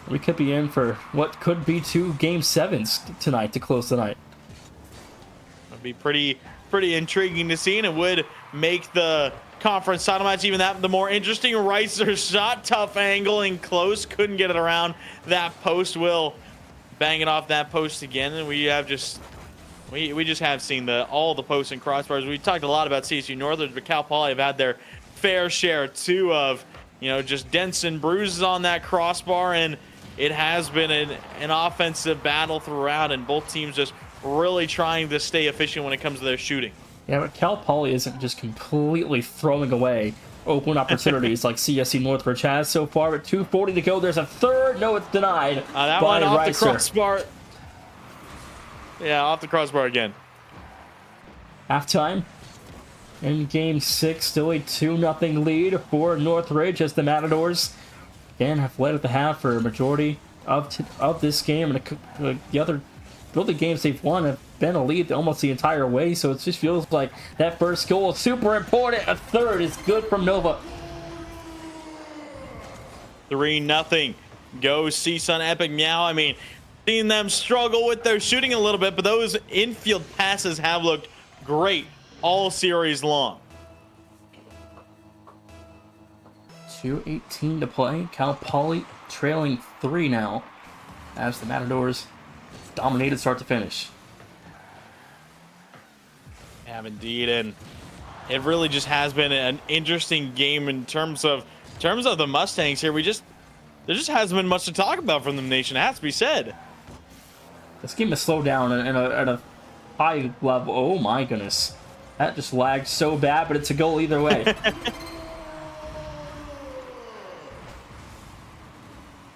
Speaker 1: we could be in for what could be 2 Game 7s tonight to close the night.
Speaker 2: It'd be pretty intriguing to see, and it would make the conference title match even that the more interesting. Ricer shot, tough angle and close, couldn't get it around that post. Will bang it off that post again, and we just have seen all the posts and crossbars. We talked a lot about CSU Northridge, but Cal Poly have had their fair share too of just dents and bruises on that crossbar, and it has been an offensive battle throughout, and both teams just really trying to stay efficient when it comes to their shooting.
Speaker 1: Yeah, but Cal Poly isn't just completely throwing away open opportunities like CSU Northridge has so far. But 2:40 to go. There's a third. No, it's denied.
Speaker 2: That
Speaker 1: by
Speaker 2: one off
Speaker 1: Ricer.
Speaker 2: the crossbar. Yeah, off the crossbar again.
Speaker 1: Halftime. In Game 6, still a 2-0 lead for Northridge as the Matadors again have led at the half for a majority of this game, and the other games they've won have been a lead almost the entire way. So it just feels like that first goal is super important. A third is good from Nova.
Speaker 2: 3-0. Go CSUN Epic Meow. I mean, seeing them struggle with their shooting a little bit, but those infield passes have looked great all series long.
Speaker 1: 2:18 to play. Cal Poly trailing 3 now as the Matadors dominated start to finish.
Speaker 2: Have indeed, and it really just has been an interesting game in terms of the Mustangs here. There just hasn't been much to talk about from the nation. It has to be said.
Speaker 1: This game has slowed down at a high level. Oh my goodness. That just lagged so bad, but it's a goal either way.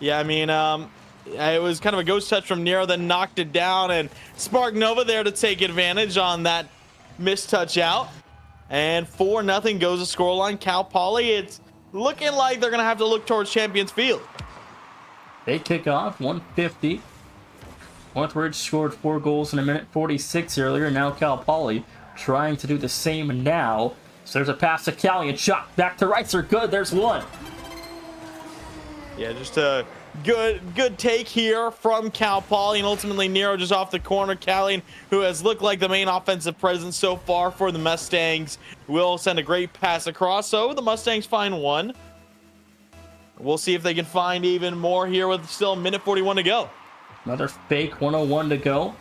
Speaker 2: Yeah, I mean, it was kind of a ghost touch from Nero that knocked it down, and Spark Nova there to take advantage on that missed touch out. And 4-0 goes the scoreline. Cal Poly, it's looking like they're going to have to look towards Champions Field.
Speaker 1: They kick off 150. Northridge scored 4 goals in a minute 46 earlier. Now Cal Poly trying to do the same now. So there's a pass to Callian. Shot back to Reitzer. Good. There's one.
Speaker 2: Yeah, just a good take here from Cal Poly, and ultimately Nero just off the corner. Callian, who has looked like the main offensive presence so far for the Mustangs, will send a great pass across. So the Mustangs find one. We'll see if they can find even more here with still a minute 41 to go.
Speaker 1: Another fake 101 to go.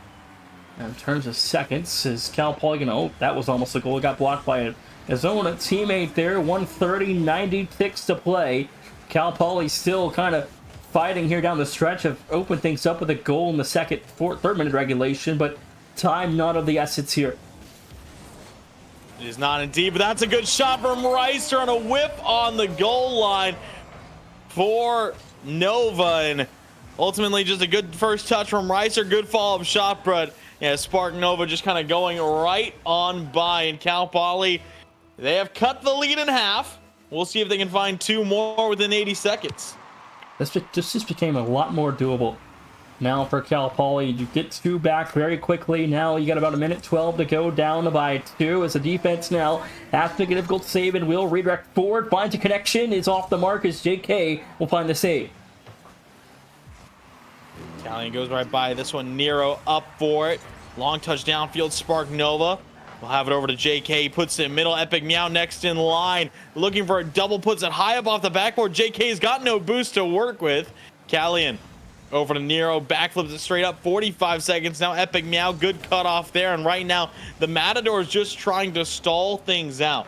Speaker 1: And in terms of seconds, is Cal Poly going to... Oh, that was almost a goal. It got blocked by his own teammate there. 1:30, 90 ticks to play. Cal Poly still kind of fighting here down the stretch. Have opened things up with a goal in the third minute regulation, but time not of the essence here.
Speaker 2: It is not indeed, but that's a good shot from Reister on a whip on the goal line for Nova, and ultimately just a good first touch from Reister. Good follow-up shot, but yeah, Spark Nova just kind of going right on by, and Cal Poly, they have cut the lead in half. We'll see if they can find 2 more within 80 seconds.
Speaker 1: This just became a lot more doable. Now for Cal Poly, you get 2 back very quickly. Now you got about a minute 12 to go, down by 2 as the defense now has to make a difficult save and will redirect forward. Finds a connection, is off the mark as JK will find the save.
Speaker 2: Callian goes right by this one. Nero up for it. Long touch downfield. Spark Nova will have it over to JK. Puts it in middle. Epic Meow next in line. Looking for a double. Puts it high up off the backboard. JK's got no boost to work with. Callian over to Nero. Backflips it straight up. 45 seconds now. Epic Meow. Good cutoff there. And right now, the Matador is just trying to stall things out.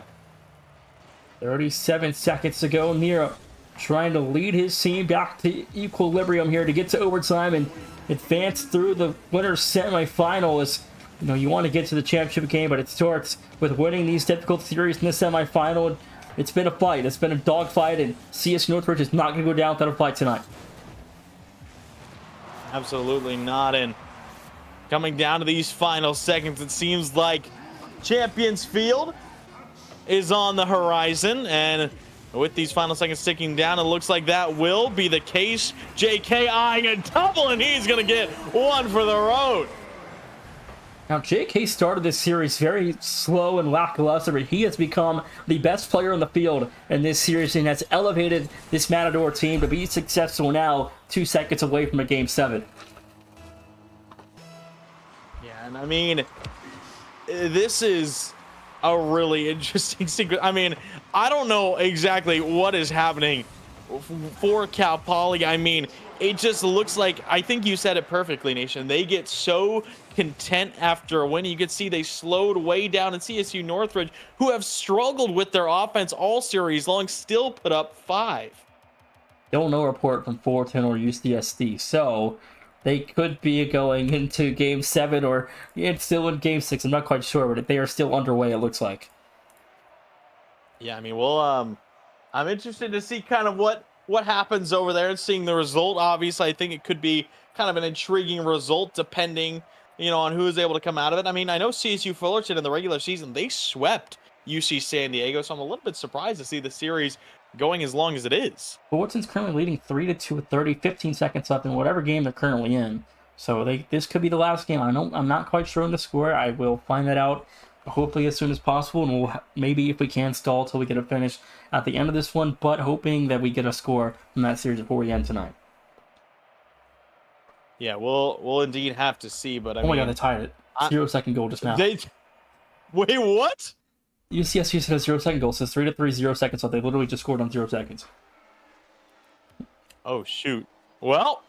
Speaker 1: 37 seconds to go. Nero trying to lead his team back to equilibrium here to get to overtime and advance through the winner's semifinal. As you know, you want to get to the championship game, but it starts with winning these difficult series in the semifinal. It's been a fight. It's been a dogfight, and CSU Northridge is not going to go down without a fight tonight.
Speaker 2: Absolutely not. And coming down to these final seconds, it seems like Champions Field is on the horizon, and with these final seconds ticking down, it looks like that will be the case. JK eyeing a double, and he's going to get one for the road.
Speaker 1: Now, JK started this series very slow and lackluster, but he has become the best player on the field in this series and has elevated this Matador team to be successful now, 2 seconds away from a Game 7.
Speaker 2: Yeah, and I mean, this is a really interesting secret. I mean, I don't know exactly what is happening for Cal Poly. I mean, it just looks like, I think you said it perfectly, Nation. They get so content after a win. You can see they slowed way down, in CSU Northridge, who have struggled with their offense all series long, still put up 5.
Speaker 1: Still no report from Fullerton or UCSD, so they could be going into Game 7 or it's still in Game 6. I'm not quite sure, but they are still underway, it looks like.
Speaker 2: Yeah, I mean, well, I'm interested to see kind of what happens over there and seeing the result. Obviously, I think it could be kind of an intriguing result depending, you know, on who is able to come out of it. I mean, I know CSU Fullerton in the regular season, they swept UC San Diego, so I'm a little bit surprised to see the series going as long as it is.
Speaker 1: Fullerton's currently leading 3-2 with 15 seconds left in whatever game they're currently in. So this could be the last game. I'm not quite sure on the score. I will find that out hopefully as soon as possible, and we'll maybe, if we can, stall till we get a finish at the end of this one, but hoping that we get a score from that series before we end tonight.
Speaker 2: Yeah, we'll indeed have to see, but I mean,
Speaker 1: my God, they tied it. 0-second goal just now.
Speaker 2: Wait, what?
Speaker 1: UCSU said a 0-second goal. It says 3-3, 0 seconds, so they literally just scored on 0 seconds.
Speaker 2: Oh, shoot. Well,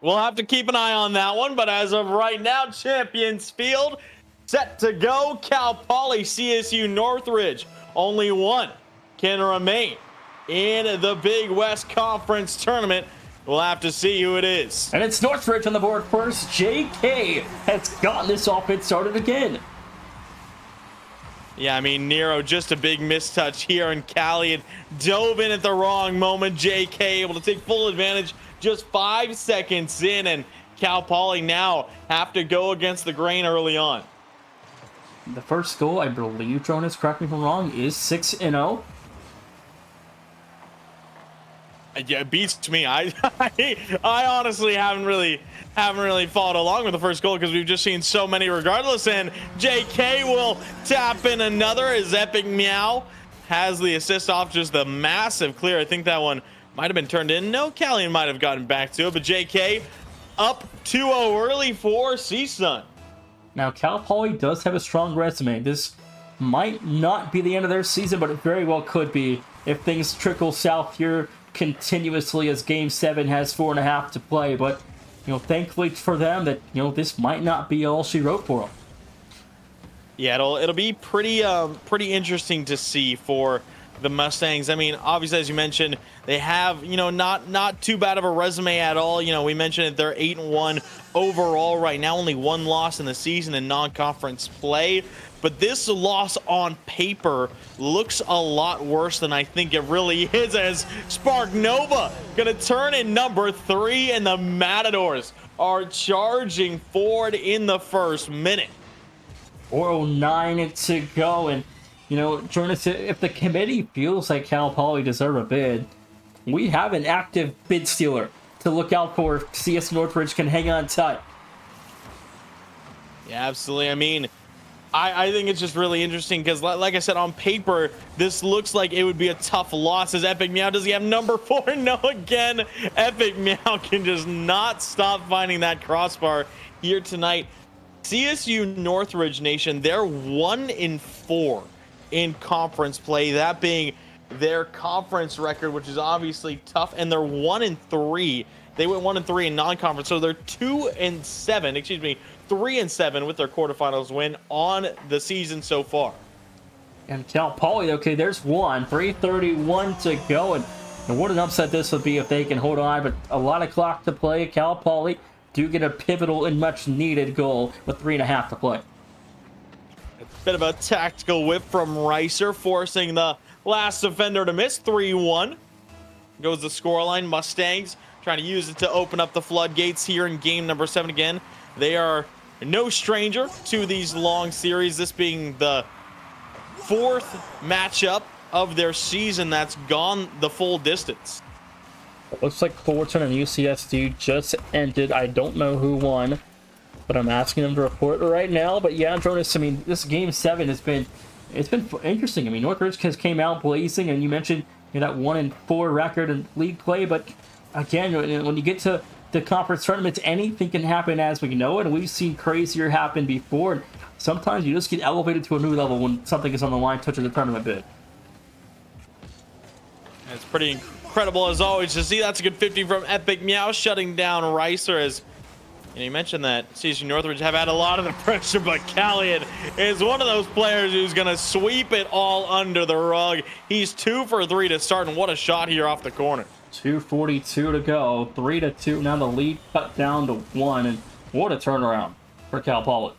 Speaker 2: we'll have to keep an eye on that one, but as of right now, Champions Field set to go. Cal Poly, CSU Northridge, only one can remain in the Big West Conference tournament. We'll have to see who it is.
Speaker 1: And it's Northridge on the board first. JK has gotten this offense started again.
Speaker 2: Yeah, I mean, Nero, just a big mistouch here, and Callian dove in at the wrong moment. JK able to take full advantage just 5 seconds in, and Cal Poly now have to go against the grain early on.
Speaker 1: The first goal, I believe, Jonas, correct me if I'm wrong, is 6-0.
Speaker 2: Yeah, it beats me. I honestly haven't really followed along with the first goal because we've just seen so many regardless. And JK will tap in another as Epic Meow has the assist off just the massive clear. I think that one might have been turned in. No, Callian might have gotten back to it, but JK up 2-0 early for CSUN.
Speaker 1: Now, Cal Poly does have a strong resume. This might not be the end of their season, but it very well could be if things trickle south here continuously as Game 7 has 4.5 to play. But, thankfully for them that, this might not be all she wrote for them.
Speaker 2: Yeah, it'll be pretty interesting to see for the Mustangs. I mean, obviously, as you mentioned, they have, not too bad of a resume at all. We mentioned that they're 8-1 overall right now, only one loss in the season in non-conference play. But this loss on paper looks a lot worse than I think it really is, as Spark Nova gonna turn in number 3, and the Matadors are charging forward in the first minute.
Speaker 1: 4:09 to go, and Jonas, if the committee feels like Cal Poly deserve a bid, we have an active bid stealer to look out for if CS Northridge can hang on tight.
Speaker 2: Yeah, absolutely. I mean, I think it's just really interesting because, like I said, on paper, this looks like it would be a tough loss. As Epic Meow, does he have number 4? No, again, Epic Meow can just not stop finding that crossbar here tonight. CSU Northridge Nation, they're 1-4 in conference play, that being their conference record, which is obviously tough, and they're 1-3. They went 1-3 in non-conference, so they're 3-7 with their quarterfinals win on the season so far.
Speaker 1: And Cal Poly, okay, there's one. 3:31 to go, and what an upset this would be if they can hold on, but a lot of clock to play. Cal Poly do get a pivotal and much needed goal with 3.5 to play.
Speaker 2: A bit of a tactical whip from Reiser, forcing the last defender to miss. 3-1 goes the scoreline. Mustangs trying to use it to open up the floodgates here in game number 7 again. They are no stranger to these long series, this being the 4th matchup of their season that's gone the full distance.
Speaker 1: It looks like Fullerton and UCSD just ended. I don't know who won, but I'm asking them to report it right now. But yeah, Jonas, I mean, this game 7 has been interesting. I mean, Northridge has came out blazing, and you mentioned that 1-4 record in league play. But again, when you get to the conference tournaments, anything can happen, as we know it, and we've seen crazier happen before. And sometimes you just get elevated to a new level when something is on the line, touching the tournament bid.
Speaker 2: It's pretty incredible as always to see. That's a good 50 from Epic Meow, shutting down Reiser. As you mentioned that CSU Northridge have had a lot of the pressure, but Callian is one of those players who's going to sweep it all under the rug. He's 2 for 3 to start, and what a shot here off the corner.
Speaker 1: 2:42 to go, 3-2. Now the lead cut down to 1, and what a turnaround for Cal Poly.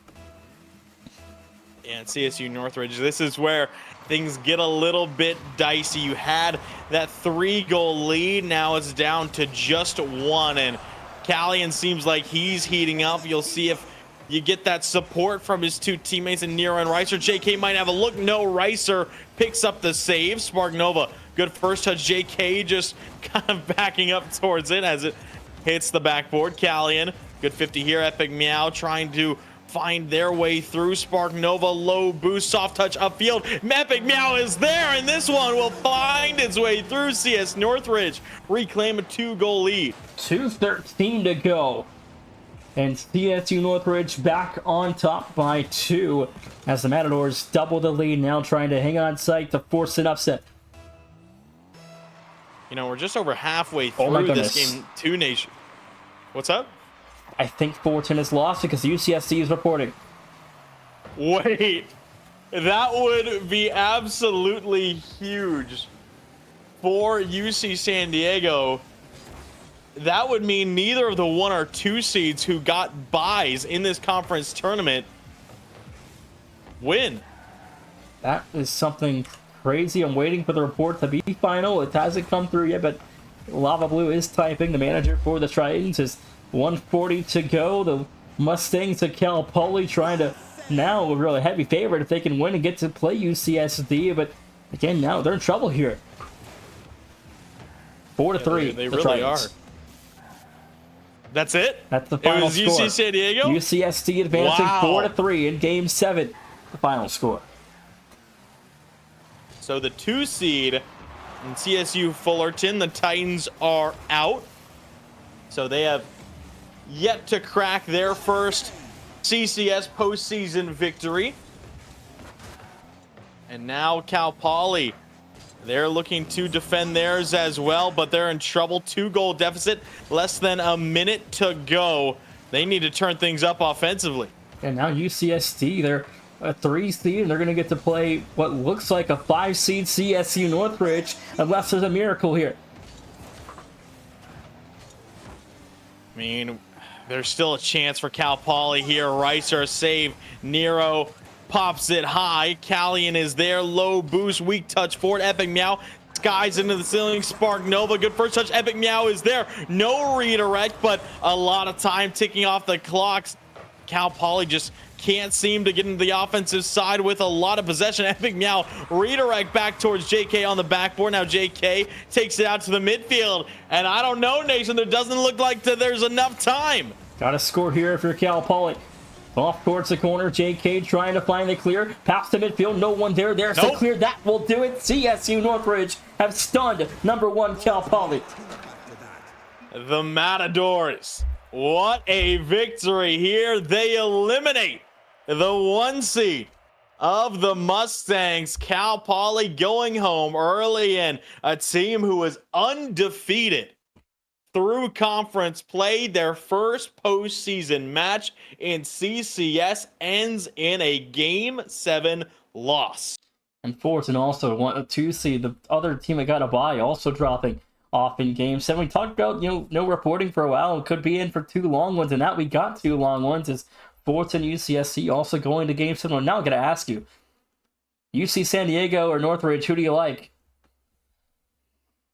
Speaker 2: And CSU Northridge, this is where things get a little bit dicey. You had that 3-goal lead, now it's down to just 1, and Callian seems like he's heating up. You'll see if you get that support from his 2 teammates in Nero and Reiser. JK might have a look. No, Reiser picks up the save. Spark Nova, good first touch. JK just kind of backing up towards it as it hits the backboard. Callian, good 50 here. Epic Meow trying to find their way through. Spark Nova, low boost, soft touch upfield. Epic Meow is there, and this one will find its way through. CS Northridge reclaim a 2-goal lead.
Speaker 1: 2:13 to go. And CSU Northridge back on top by 2 as the Matadors double the lead, now trying to hang on tight to force an upset.
Speaker 2: We're just over halfway through this game 2 Nation. What's up?
Speaker 1: I think Fullerton has lost because UCSD is reporting.
Speaker 2: Wait, that would be absolutely huge for UC San Diego. That would mean neither of the 1 or 2 seeds who got buys in this conference tournament win.
Speaker 1: That is something crazy. I'm waiting for the report to be final. It hasn't come through yet, but Lava Blue is typing. The manager for the Tritons is 140 to go. The Mustangs of Cal Poly trying to now a really heavy favorite if they can win and get to play UCSD. But again, now they're in trouble here. 4 to 3.
Speaker 2: They
Speaker 1: the
Speaker 2: really
Speaker 1: Tritons.
Speaker 2: are. That's it?
Speaker 1: That's the final
Speaker 2: It was
Speaker 1: score.
Speaker 2: UC San Diego?
Speaker 1: UCSD advancing
Speaker 2: Wow.
Speaker 1: 4 to 3 in Game 7. The final score.
Speaker 2: So the 2 seed in CSU Fullerton, the Titans are out. So they have yet to crack their first CCS postseason victory. And now Cal Poly, they're looking to defend theirs as well, but they're in trouble. 2-goal deficit, less than a minute to go. They need to turn things up offensively.
Speaker 1: And now UCSD, they're a 3 seed, and they're going to get to play what looks like a 5 seed CSU Northridge, unless there's a miracle here.
Speaker 2: I mean, there's still a chance for Cal Poly here. Reiser save. Nero pops it high. Callian is there. Low boost. Weak touch forward. Epic Meow. Skies into the ceiling. Spark Nova. Good first touch. Epic Meow is there. No redirect, but a lot of time ticking off the clocks. Cal Poly just can't seem to get into the offensive side with a lot of possession. Epic Meow redirect back towards JK on the backboard. Now JK takes it out to the midfield. And I don't know, Nation, there doesn't look like there's enough time.
Speaker 1: Got to score here if you're Cal Poly. Off towards the corner, JK trying to find the clear. Pass to midfield, no one there. There's the clear, that will do it. CSU Northridge have stunned #1 Cal Poly.
Speaker 2: The Matadors, what a victory here. They eliminate the 1 seed of the Mustangs. Cal Poly going home early in, a team who was undefeated through conference play. Their first postseason match in CCS ends in a Game 7 loss.
Speaker 1: And Fullerton also a 2 seed. The other team that got a bye also dropping off in Game 7. We talked about, no reporting for a while. It could be in for 2 long ones, and now we got 2 long ones. Is Fullerton UCSC also going to Game 7? Well, now I'm going to ask you, UC San Diego or Northridge, who do you like?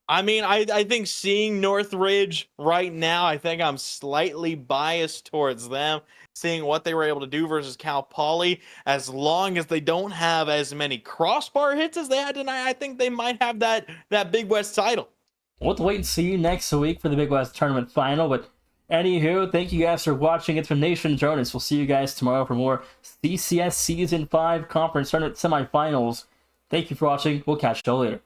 Speaker 2: I mean, I think seeing Northridge right now, I think I'm slightly biased towards them, seeing what they were able to do versus Cal Poly. As long as they don't have as many crossbar hits as they had tonight, I think they might have that Big West title.
Speaker 1: We'll have to wait and see next week for the Big West Tournament Final, but anywho, thank you guys for watching. It's been Nation Jonas. We'll see you guys tomorrow for more CCS Season 5 Conference Tournament Semifinals. Thank you for watching. We'll catch you all later.